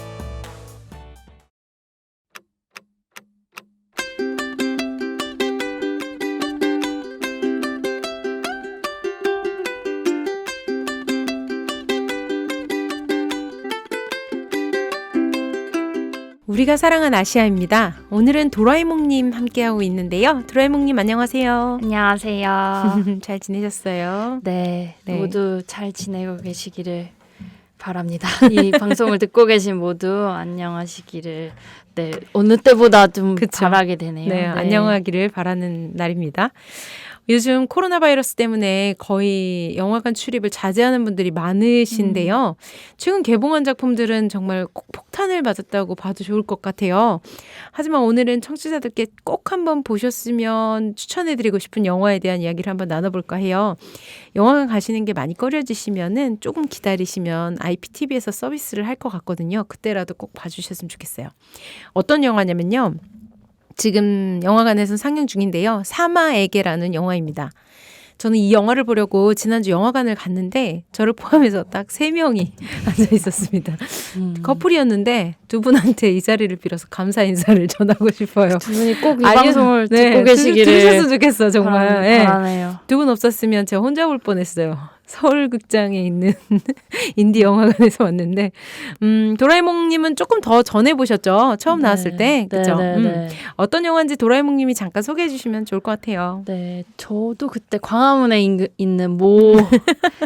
우리가 사랑한 아시아입니다. 오늘은 도라에몽님 함께하고 있는데요. 도라에몽님 안녕하세요. 안녕하세요. 잘 지내셨어요? 네, 네. 모두 잘 지내고 계시기를 바랍니다. 이 방송을 듣고 계신 모두 안녕하시기를 어느 때보다 좀 그쵸. 바라게 되네요. 네, 안녕하기를 바라는 날입니다. 요즘 코로나 바이러스 때문에 거의 영화관 출입을 자제하는 분들이 많으신데요. 최근 개봉한 작품들은 정말 폭탄을 맞았다고 봐도 좋을 것 같아요. 하지만 오늘은 청취자들께 꼭 한번 보셨으면 추천해드리고 싶은 영화에 대한 이야기를 한번 나눠볼까 해요. 영화관 가시는 게 많이 꺼려지시면은 조금 기다리시면 IPTV에서 서비스를 할 것 같거든요. 그때라도 꼭 봐주셨으면 좋겠어요. 어떤 영화냐면요. 지금 영화관에서 상영 중인데요. 사마에게라는 영화입니다. 저는 이 영화를 보려고 지난주 영화관을 갔는데 저를 포함해서 딱 3명이 앉아 있었습니다. 커플이었는데 두 분한테 이 자리를 빌어서 감사 인사를 전하고 싶어요. 두 분이 꼭 이 아니요. 방송을 네, 듣고 계시기를 들으셨으면 좋겠어 정말. 예. 바라네요. 두 분 없었으면 제가 혼자 볼 뻔했어요. 서울극장에 있는 인디 영화관에서 왔는데 도라에몽님은 조금 더 전에 보셨죠? 처음 나왔을 때. 그렇죠? 네. 어떤 영화인지 도라에몽님이 잠깐 소개해 주시면 좋을 것 같아요. 네, 저도 그때 광화문에 있는 모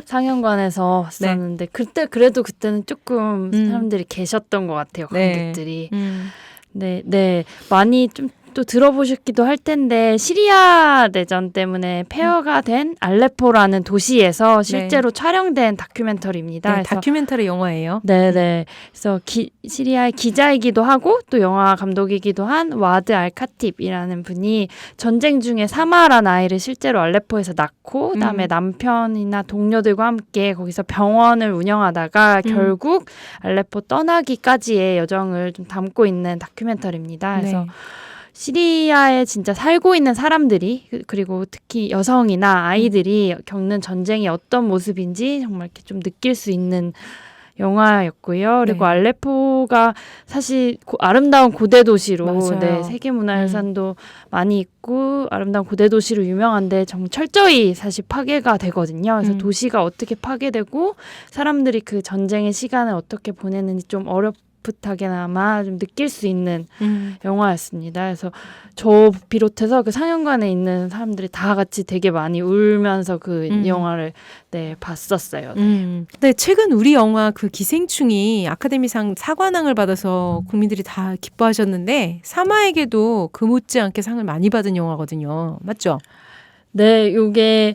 상영관에서 왔었는데 그때 그래도 그때는 조금 사람들이 계셨던 것 같아요. 관객들이. 네, 많이 좀 또 들어보셨기도 할 텐데 시리아 내전 때문에 폐허가 된 알레포라는 도시에서 실제로 촬영된 다큐멘터리입니다. 네, 그래서 다큐멘터리 영화예요. 네네. 그래서 시리아의 기자이기도 하고 또 영화 감독이기도 한 와드 알카팁이라는 분이 전쟁 중에 사마라는 아이를 실제로 알레포에서 낳고 그다음에 남편이나 동료들과 함께 거기서 병원을 운영하다가 결국 알레포 떠나기까지의 여정을 좀 담고 있는 다큐멘터리입니다. 그래서 네. 시리아에 진짜 살고 있는 사람들이 그리고 특히 여성이나 아이들이 겪는 전쟁이 어떤 모습인지 정말 이렇게 좀 느낄 수 있는 영화였고요. 그리고 네. 알레포가 사실 아름다운 고대 도시로 맞아요. 네, 세계문화유산도 많이 있고 아름다운 고대 도시로 유명한데 정말 철저히 사실 파괴가 되거든요. 그래서 도시가 어떻게 파괴되고 사람들이 그 전쟁의 시간을 어떻게 보내는지 좀 어렴풋하게나마 좀 느낄 수 있는 영화였습니다. 그래서 저 비롯해서 그 상영관에 있는 사람들이 다 같이 되게 많이 울면서 그 영화를 네, 봤었어요. 네, 최근 우리 영화 그 기생충이 아카데미상 사관왕을 받아서 국민들이 다 기뻐하셨는데 사마에게도 그 못지않게 상을 많이 받은 영화거든요. 맞죠? 네, 요게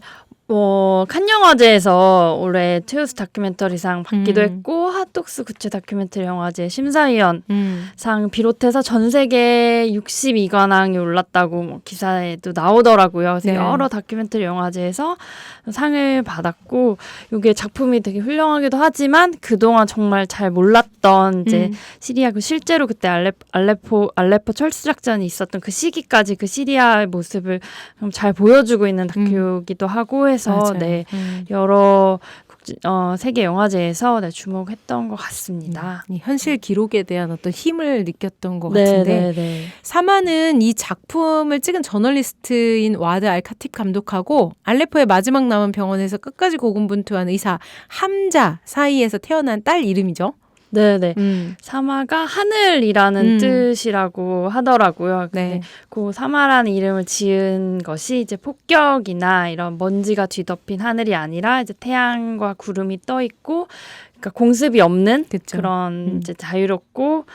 칸 영화제에서 올해 최우수 다큐멘터리상 받기도 했고 핫독스 국제 다큐멘터리 영화제 심사위원 상 비롯해서 전 세계 62관왕이 올랐다고 뭐 기사에도 나오더라고요. 그래서 네. 여러 다큐멘터리 영화제에서 상을 받았고 이게 작품이 되게 훌륭하기도 하지만 그동안 정말 잘 몰랐던 이제 시리아 그 실제로 그때 알레포 철수 작전이 있었던 그 시기까지 그 시리아의 모습을 잘 보여주고 있는 다큐기도 하고 해서 네, 여러 세계 영화제에서 네, 주목했던 것 같습니다. 이 현실 기록에 대한 어떤 힘을 느꼈던 것 같은데 네. 사마는 이 작품을 찍은 저널리스트인 와드 알카팁 감독하고 알레포의 마지막 남은 병원에서 끝까지 고군분투한 의사 함자 사이에서 태어난 딸 이름이죠. 네네. 사마가 하늘이라는 뜻이라고 하더라고요. 네. 그 사마라는 이름을 지은 것이 이제 폭격이나 이런 먼지가 뒤덮인 하늘이 아니라 이제 태양과 구름이 떠 있고, 그러니까 공습이 없는 그쵸. 그런 이제 자유롭고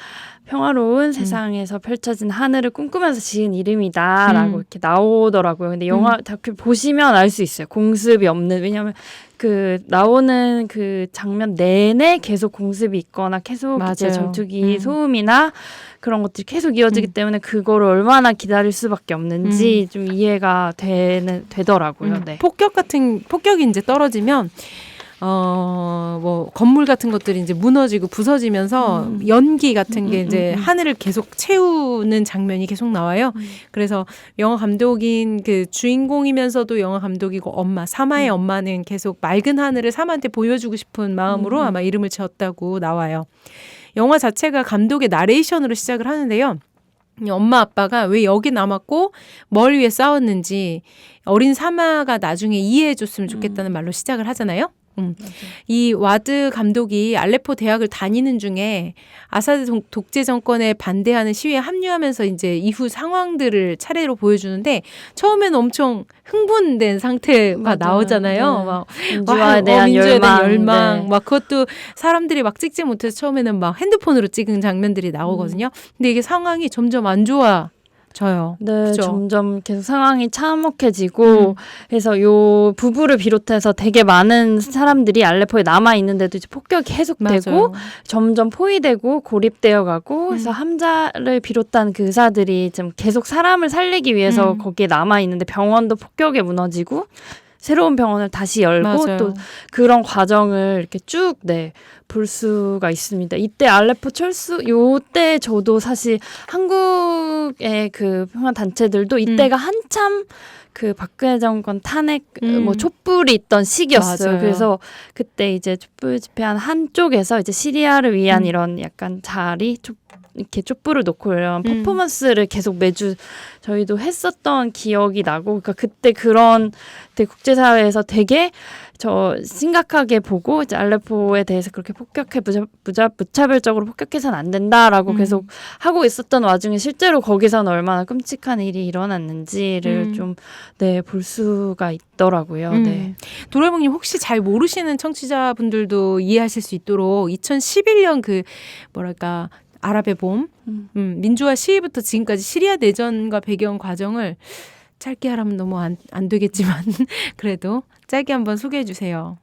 평화로운 세상에서 펼쳐진 하늘을 꿈꾸면서 지은 이름이다라고 이렇게 나오더라고요. 근데 영화 다큐 보시면 알 수 있어요. 공습이 없는. 왜냐하면 그 나오는 그 장면 내내 계속 공습이 있거나 계속 이제 맞아요. 전투기 소음이나 그런 것들이 계속 이어지기 때문에 그거를 얼마나 기다릴 수밖에 없는지 좀 이해가 되더라고요. 네. 폭격이 이제 떨어지면 뭐 건물 같은 것들이 이제 무너지고 부서지면서 연기 같은 게 이제 하늘을 계속 채우는 장면이 계속 나와요. 그래서 영화 감독인 그 주인공이면서도 영화 감독이고 엄마 사마의 엄마는 계속 맑은 하늘을 사마한테 보여주고 싶은 마음으로 아마 이름을 지었다고 나와요. 영화 자체가 감독의 나레이션으로 시작을 하는데요. 엄마 아빠가 왜 여기 남았고 뭘 위해 싸웠는지 어린 사마가 나중에 이해해 줬으면 좋겠다는 말로 시작을 하잖아요. 이 와드 감독이 알레포 대학을 다니는 중에 아사드 독재 정권에 반대하는 시위에 합류하면서 이제 이후 상황들을 차례로 보여주는데 처음에는 엄청 흥분된 상태가 맞아요. 나오잖아요. 네. 막 민주화에 대한 민주화에 대한 열망, 네. 막 그것도 사람들이 막 찍지 못해서 처음에는 막 핸드폰으로 찍은 장면들이 나오거든요. 근데 이게 상황이 점점 안 좋아져요. 네, 그죠? 점점 계속 상황이 참혹해지고 해서 요 부부를 비롯해서 되게 많은 사람들이 알레포에 남아 있는데도 이제 폭격이 계속되고 맞아요. 점점 포위되고 고립되어 가고 그래서 함자를 비롯한 그 의사들이 좀 계속 사람을 살리기 위해서 거기에 남아 있는데 병원도 폭격에 무너지고 새로운 병원을 다시 열고 맞아요. 또 그런 과정을 이렇게 쭉 볼 수가 있습니다. 이때 알레포 철수 요때 저도 사실 한국의 그 평화 단체들도 이때가 한참 그 박근혜 정권 탄핵 뭐 촛불이 있던 시기였어요. 맞아요. 그래서 그때 이제 촛불 집회한 한쪽에서 이제 시리아를 위한 이런 약간 자리 이렇게 촛불을 놓고 이런 퍼포먼스를 계속 매주 저희도 했었던 기억이 나고, 그러니까 그때 그런 국제사회에서 되게 저 심각하게 보고 이제 알레포에 대해서 그렇게 폭격해 무차별적으로 폭격해서는 안 된다라고 계속 하고 있었던 와중에 실제로 거기서는 얼마나 끔찍한 일이 일어났는지를 좀 볼 수가 있더라고요. 네. 도레몽님 혹시 잘 모르시는 청취자분들도 이해하실 수 있도록 2011년 그 뭐랄까 아랍의 봄, 민주화 시위부터 지금까지 시리아 내전과 배경 과정을 짧게 하라면 너무 안 되겠지만 그래도 짧게 한번 소개해 주세요.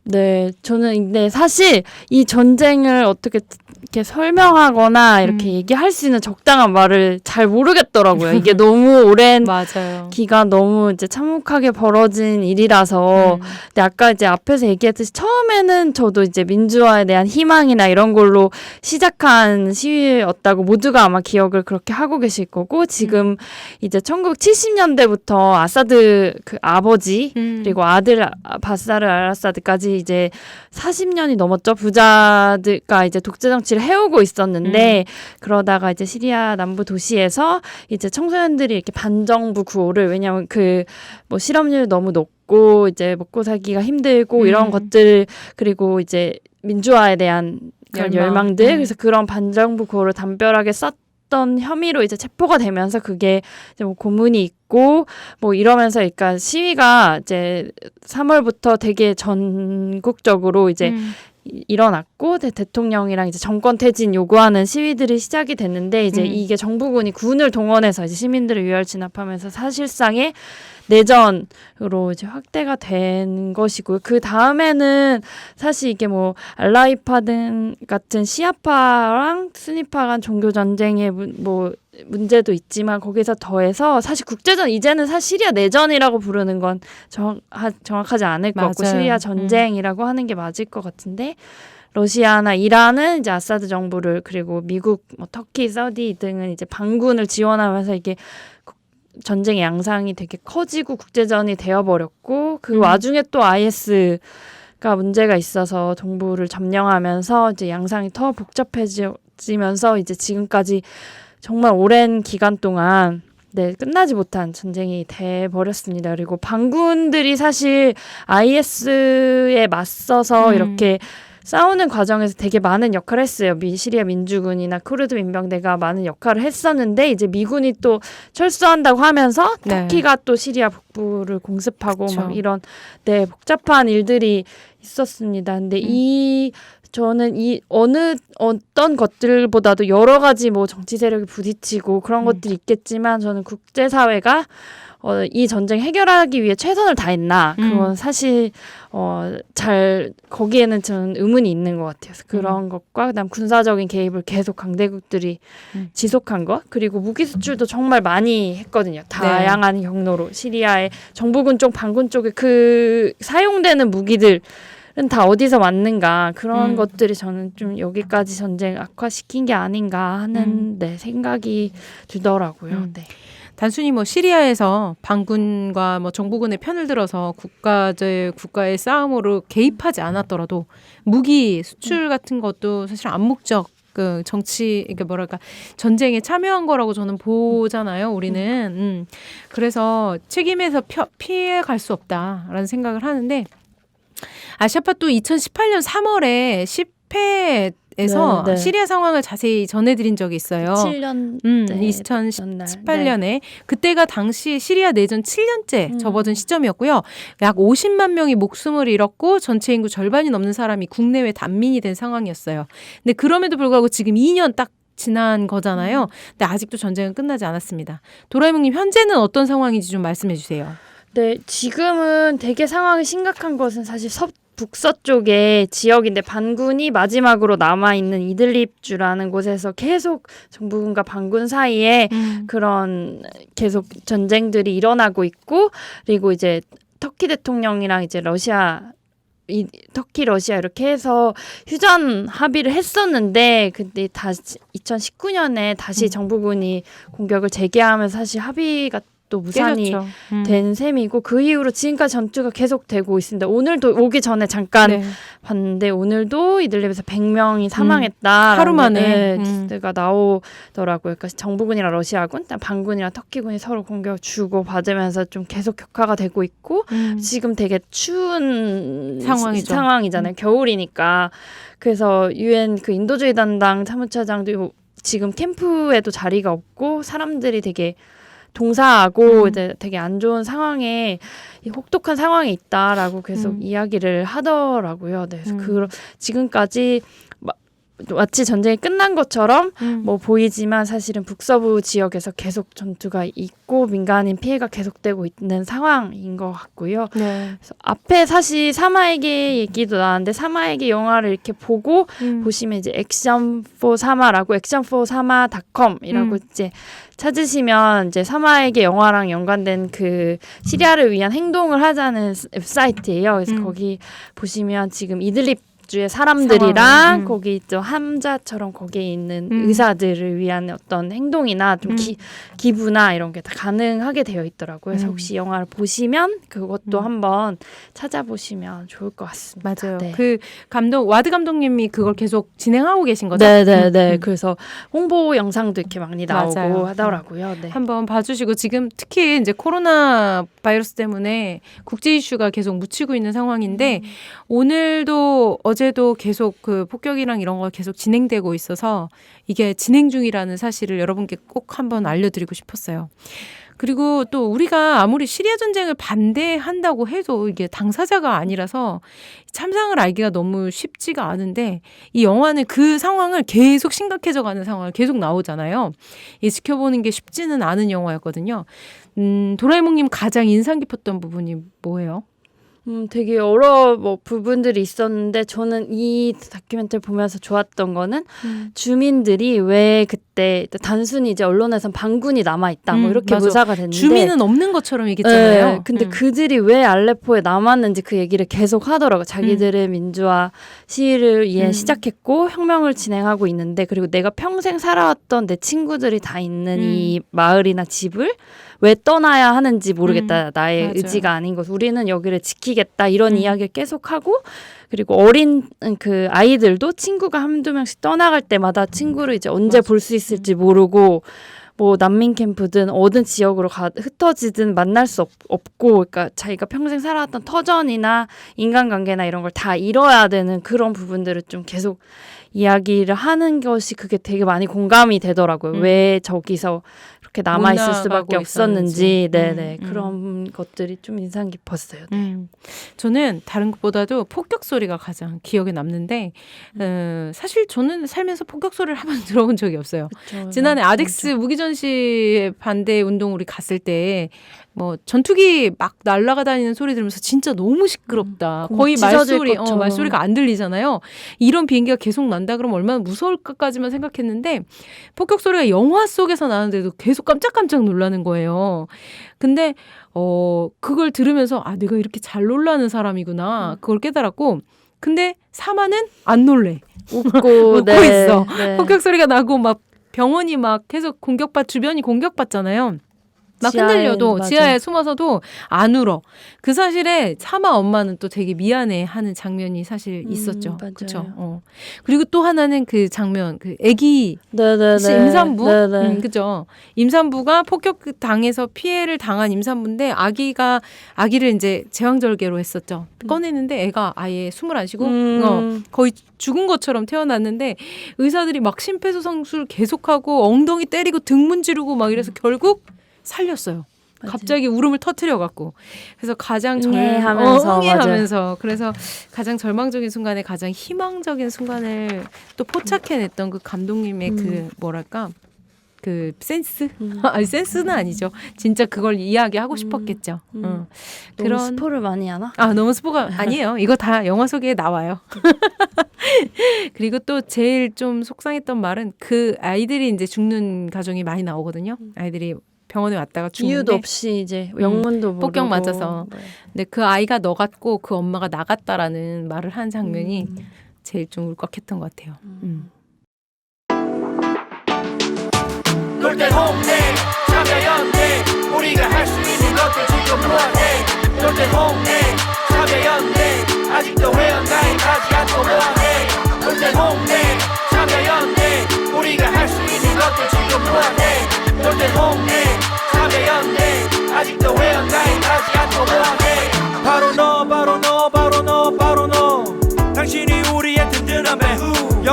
네, 저는 근데 사실 이 전쟁을 어떻게 이렇게 설명하거나 이렇게 얘기할 수 있는 적당한 말을 잘 모르겠더라고요. 이게 너무 오랜 맞아요. 기간 너무 이제 참혹하게 벌어진 일이라서. 근데 아까 이제 앞에서 얘기했듯이 처음에는 저도 이제 민주화에 대한 희망이나 이런 걸로 시작한 시위였다고 모두가 아마 기억을 그렇게 하고 계실 거고, 지금 이제 1970년대부터 아사드 그 아버지 그리고 아들 바사르 알아사드까지 이제 40년이 넘었죠. 부자들과 이제 독재 정치를 해오고 있었는데 그러다가 이제 시리아 남부 도시에서 이제 청소년들이 이렇게 반정부 구호를, 왜냐하면 그 뭐 실업률 너무 높고 이제 먹고 살기가 힘들고 이런 것들, 그리고 이제 민주화에 대한 그런 열망들, 그래서 그런 반정부 구호를 담벼락에 썼던 혐의로 이제 체포가 되면서 그게 이제 뭐 고문이 있고 뭐 이러면서, 그러니까 시위가 이제 3월부터 되게 전국적으로 이제 일어났고 대통령이랑 이제 정권 퇴진 요구하는 시위들이 시작이 됐는데, 이제 이게 정부군이 군을 동원해서 이제 시민들을 유혈 진압하면서 사실상의 내전으로 이제 확대가 된 것이고요. 그 다음에는 사실 이게 뭐 알라이파 등 같은 시아파랑 스니파 간 종교 전쟁의 뭐 문제도 있지만, 거기서 더해서 사실 국제전, 이제는 사실 시리아 내전이라고 부르는 건 정확하지 않을 것 같고 시리아 전쟁이라고 하는 게 맞을 것 같은데, 러시아나 이란은 이제 아사드 정부를, 그리고 미국, 뭐 터키, 사우디 등은 이제 반군을 지원하면서 이게 전쟁의 양상이 되게 커지고 국제전이 되어버렸고, 그 와중에 또 IS가 문제가 있어서 정부를 점령하면서 이제 양상이 더 복잡해지면서 이제 지금까지 정말 오랜 기간 동안 끝나지 못한 전쟁이 돼버렸습니다. 그리고 반군들이 사실 IS에 맞서서 이렇게 싸우는 과정에서 되게 많은 역할을 했어요. 시리아 민주군이나 쿠르드 민병대가 많은 역할을 했었는데, 이제 미군이 또 철수한다고 하면서 터키가 또 시리아 북부를 공습하고 막 이런 복잡한 일들이 있었습니다. 근데 저는 어떤 것들보다도 여러 가지 뭐 정치 세력이 부딪히고 그런 것들이 있겠지만, 저는 국제사회가 이 전쟁 해결하기 위해 최선을 다했나, 그건 사실 거기에는 저는 의문이 있는 것 같아요. 그런 것과 그다음 군사적인 개입을 계속 강대국들이 지속한 것, 그리고 무기 수출도 정말 많이 했거든요. 다양한 경로로 시리아의 정부군 쪽, 반군 쪽에 그 사용되는 무기들 다 어디서 왔는가, 그런 것들이 저는 좀 여기까지 전쟁 악화시킨 게 아닌가 하는 생각이 들더라고요. 네. 단순히 뭐 시리아에서 반군과 뭐 정부군의 편을 들어서 국가의 싸움으로 개입하지 않았더라도 무기 수출 같은 것도 사실 암묵적 그 정치, 그러니까 뭐랄까 전쟁에 참여한 거라고 저는 보잖아요. 우리는 그래서 책임에서 피해 갈 수 없다라는 생각을 하는데, 아시아파 또 2018년 3월에 10회에서 시리아 상황을 자세히 전해드린 적이 있어요. 2018년에 그때가 당시 시리아 내전 7년째 접어든 시점이었고요. 약 50만 명이 목숨을 잃었고 전체 인구 절반이 넘는 사람이 국내외 난민이 된 상황이었어요. 근데 그럼에도 불구하고 지금 2년 딱 지난 거잖아요. 근데 아직도 전쟁은 끝나지 않았습니다. 도라에몽님, 현재는 어떤 상황인지 좀 말씀해 주세요. 네, 지금은 되게 상황이 심각한 것은 사실 북서쪽의 지역인데, 반군이 마지막으로 남아있는 이들립주라는 곳에서 계속 정부군과 반군 사이에 그런 계속 전쟁들이 일어나고 있고, 그리고 이제 터키 대통령이랑 이제 터키 러시아 이렇게 해서 휴전 합의를 했었는데 근데 다시 2019년에 다시 정부군이 공격을 재개하면서 사실 합의가 또 무산이 깨졌죠. 된 셈이고 그 이후로 지금까지 전투가 계속되고 있습니다. 오늘도 오기 전에 잠깐 네. 봤는데 오늘도 이들립에서 100명이 사망했다. 하루 만에. 뉴스가 나오더라고요. 그러니까 정부군이랑 러시아군, 반군이랑 터키군이 서로 공격 주고 받으면서 좀 계속 격화가 되고 있고 지금 되게 추운 상황이잖아요. 겨울이니까. 그래서 UN 그 인도주의 담당 사무처장도 지금 캠프에도 자리가 없고 사람들이 되게 동사하고 이제 되게 안 좋은 상황에 혹독한 상황에 있다라고 계속 이야기를 하더라고요. 네, 그래서 지금까지 마치 전쟁이 끝난 것처럼 뭐 보이지만 사실은 북서부 지역에서 계속 전투가 있고 민간인 피해가 계속되고 있는 상황인 것 같고요. 네. 그래서 앞에 사실 사마에게 얘기도 나왔는데 사마에게 영화를 이렇게 보고 보시면 이제 액션 포 사마라고 액션 포 사마닷컴이라고 이제 찾으시면 이제 사마에게 영화랑 연관된 그 시리아를 위한 행동을 하자는 웹사이트예요. 그래서 거기 보시면 지금 이들립 주의 사람들이랑 거기 또 함자처럼 거기에 있는 의사들을 위한 어떤 행동이나 좀 기부나 이런 게 다 가능하게 되어 있더라고요. 그래서 혹시 영화를 보시면 그것도 한번 찾아보시면 좋을 것 같습니다. 맞아요. 네. 그 와드 감독님이 그걸 계속 진행하고 계신 거죠? 네네네. 그래서 홍보 영상도 이렇게 많이 나오고 맞아요. 하더라고요. 네. 한번 봐주시고 지금 특히 이제 코로나 바이러스 때문에 국제 이슈가 계속 묻히고 있는 상황인데 오늘도 어제도 계속 그 폭격이랑 이런 거 계속 진행되고 있어서 이게 진행 중이라는 사실을 여러분께 꼭 한번 알려드리고 싶었어요. 그리고 또 우리가 아무리 시리아 전쟁을 반대한다고 해도 이게 당사자가 아니라서 참상을 알기가 너무 쉽지가 않은데 이 영화는 그 상황을 계속 심각해져 가는 상황을 계속 나오잖아요. 이 지켜보는 게 쉽지는 않은 영화였거든요. 도라에몽님 가장 인상 깊었던 부분이 뭐예요? 되게 여러 부분들이 있었는데 저는 이 다큐멘터리 보면서 좋았던 거는 주민들이 왜 그때 단순히 이제 언론에선 반군이 남아있다 뭐 이렇게 맞아. 묘사가 됐는데 주민은 없는 것처럼 얘기했잖아요. 네, 근데 그들이 왜 알레포에 남았는지 그 얘기를 계속 하더라고요. 자기들의 민주화 시위를 시작했고 혁명을 진행하고 있는데 그리고 내가 평생 살아왔던 내 친구들이 다 있는 이 마을이나 집을 왜 떠나야 하는지 모르겠다. 나의 맞아요. 의지가 아닌 것. 우리는 여기를 지키겠다. 이런 이야기를 계속하고 그리고 어린 그 아이들도 친구가 한두 명씩 떠나갈 때마다 친구를 이제 언제 볼 수 있을지 모르고 뭐 난민 캠프든 어느 지역으로 흩어지든 만날 수 없고 그러니까 자기가 평생 살아왔던 터전이나 인간관계나 이런 걸 다 잃어야 되는 그런 부분들을 좀 계속 이야기를 하는 것이 그게 되게 많이 공감이 되더라고요. 왜 저기서 이렇게 남아있을 수밖에 없었는지. 네네. 그런 것들이 좀 인상 깊었어요. 네. 저는 다른 것보다도 폭격 소리가 가장 기억에 남는데 사실 저는 살면서 폭격 소리를 한 번 들어본 적이 없어요. 그쵸, 지난해 아덱스 무기전시 반대 운동 우리 갔을 때 뭐 전투기 막 날아가 다니는 소리 들으면서 진짜 너무 시끄럽다. 거의 말소리가 안 들리잖아요. 이런 비행기가 계속 난다 그러면 얼마나 무서울까까지만 생각했는데 폭격 소리가 영화 속에서 나는데도 계속 깜짝깜짝 놀라는 거예요. 근데 그걸 들으면서 내가 이렇게 잘 놀라는 사람이구나. 그걸 깨달았고 근데 사마는 안 놀래. 웃고 있어. 네. 폭격 소리가 나고 막 병원이 막 계속 주변이 공격받잖아요. 막 흔들려도 지하에 숨어서도 안 울어. 그 사실에 사마 엄마는 또 되게 미안해하는 장면이 사실 있었죠. 그렇죠. 그리고 또 하나는 그 장면, 그 아기 임산부, 그죠? 임산부가 폭격 당해서 피해를 당한 임산부인데 아기를 이제 제왕절개로 했었죠. 꺼내는데 애가 아예 숨을 안 쉬고 거의 죽은 것처럼 태어났는데 의사들이 막 심폐소생술 계속하고 엉덩이 때리고 등 문지르고 막 이래서 결국 살렸어요. 맞아요. 갑자기 울음을 터뜨려갖고 그래서 가장 응애하면서 그래서 가장 절망적인 순간에 가장 희망적인 순간을 또 포착해냈던 그 감독님의 그 뭐랄까 그 센스? 아니 센스는 아니죠. 진짜 그걸 이야기하고 싶었겠죠. 너무 스포를 많이 하나? 너무 스포가 아니에요. 이거 다 영화 속에 나와요. 그리고 또 제일 좀 속상했던 말은 그 아이들이 이제 죽는 가정이 많이 나오거든요. 아이들이 병원에 왔다가 죽는데 이유도 없이 이제 영문도 모르고 폭격 맞아서. 네. 근데 그 아이가 너 같고 그 엄마가 나 같다라는 말을 한 장면이 제일 좀 울컥했던 것 같아요. 놀때 홍대 참여연대 우리가 할 수 있는 것들 지금 뭐하네 놀때 홍대 참여연대 아직도 회원가입하지 않고 뭐하네 놀때 홍대 참여연대 우리가 할 수 있는 것들 지금 뭐하네 놀때 홍대 참여연대 아직도 회원가입하지 않고 뭐하네 바로 너 바로 너 바로 너 바로 너 당신이 우리의 든든한 배후 0%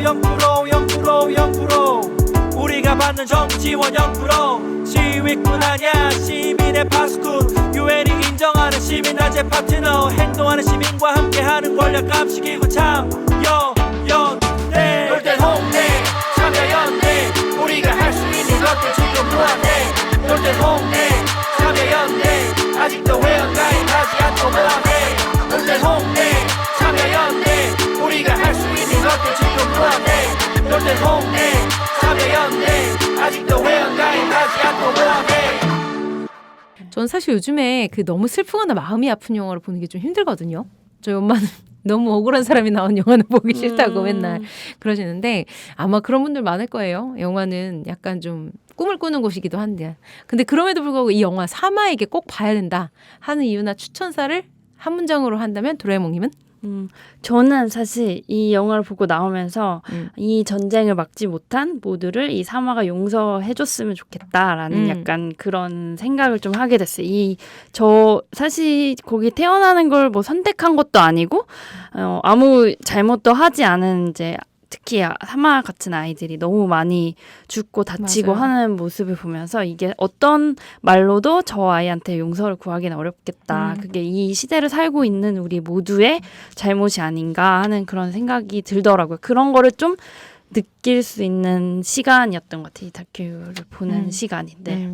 0% 0% 0% 우리가 받는 정부 지원 0% 시위꾼 아냐 시민의 파수꾼 유엔이 인정하는 시민단체 파트너 행동하는 시민과 함께하는 권력 감시기구 참여연대 놀땐 홍대 참여연대 우리가 할 수 있는 것들 지금 뭐하네 놀땐 홍대 참여연대 아직도 회원가입하지 않고 뭐하네 놀땐 홍대 참여연대 우리가 할 수 있는 것들 지금 뭐하네 놀땐 홍대 참여연대 아직도 회원가입하지 않고 뭐하네 전 사실 요즘에 그 너무 슬프거나 마음이 아픈 영화를 보는 게 좀 힘들거든요. 저희 엄마는 너무 억울한 사람이 나온 영화는 보기 싫다고 맨날 그러시는데 아마 그런 분들 많을 거예요. 영화는 약간 좀 꿈을 꾸는 곳이기도 한데. 근데 그럼에도 불구하고 이 영화 사마에게 꼭 봐야 된다 하는 이유나 추천사를 한 문장으로 한다면 도라에몽님은? 저는 사실 이 영화를 보고 나오면서 이 전쟁을 막지 못한 모두를 이 사마가 용서해줬으면 좋겠다라는 약간 그런 생각을 좀 하게 됐어요. 저 사실 거기 태어나는 걸 뭐 선택한 것도 아니고 아무 잘못도 하지 않은 이제 특히 사마 같은 아이들이 너무 많이 죽고 다치고 맞아요. 하는 모습을 보면서 이게 어떤 말로도 저 아이한테 용서를 구하기는 어렵겠다. 그게 이 시대를 살고 있는 우리 모두의 잘못이 아닌가 하는 그런 생각이 들더라고요. 그런 거를 좀 느낄 수 있는 시간이었던 것 같아요. 이 다큐를 보는 시간인데.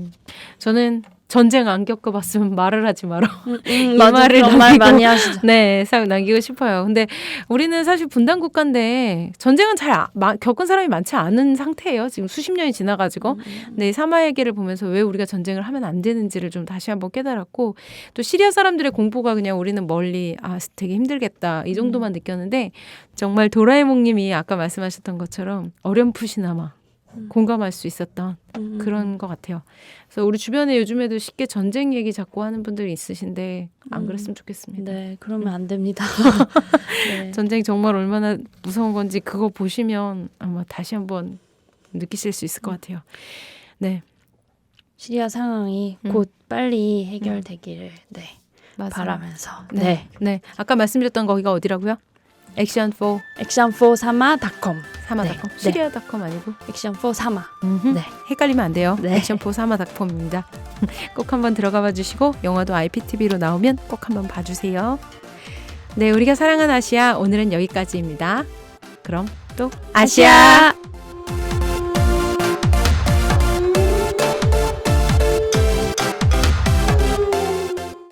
저는 전쟁 안 겪어봤으면 말을 하지 마라. 이 맞아, 말을 그런 말 남기고, 많이 하시죠. 네, 남기고 싶어요. 근데 우리는 사실 분단 국가인데 전쟁은 잘 겪은 사람이 많지 않은 상태예요. 지금 수십 년이 지나가지고. 근데 이 사마에게를 보면서 왜 우리가 전쟁을 하면 안 되는지를 좀 다시 한번 깨달았고 또 시리아 사람들의 공포가 그냥 우리는 멀리 되게 힘들겠다 이 정도만 느꼈는데 정말 도라에몽님이 아까 말씀하셨던 것처럼 어렴풋이나마 공감할 수 있었던 그런 것 같아요. 그래서 우리 주변에 요즘에도 쉽게 전쟁 얘기 자꾸 하는 분들이 있으신데 안 그랬으면 좋겠습니다. 네, 그러면 안 됩니다. 네. 전쟁이 정말 얼마나 무서운 건지 그거 보시면 아마 다시 한번 느끼실 수 있을 것 같아요. 네, 시리아 상황이 곧 빨리 해결되기를 맞아요. 바라면서 네. 네. 아까 말씀드렸던 거기가 어디라고요? 액션4 액션4 사마닷컴 사마닷컴. 네. 시리아닷컴 아니고 액션4 사마 네. 헷갈리면 안 돼요. 네. 액션4 사마닷컴입니다. 꼭 한번 들어가 봐주시고 영화도 IPTV로 나오면 꼭 한번 봐주세요. 네, 우리가 사랑하는 아시아 오늘은 여기까지입니다. 그럼 또 아시아!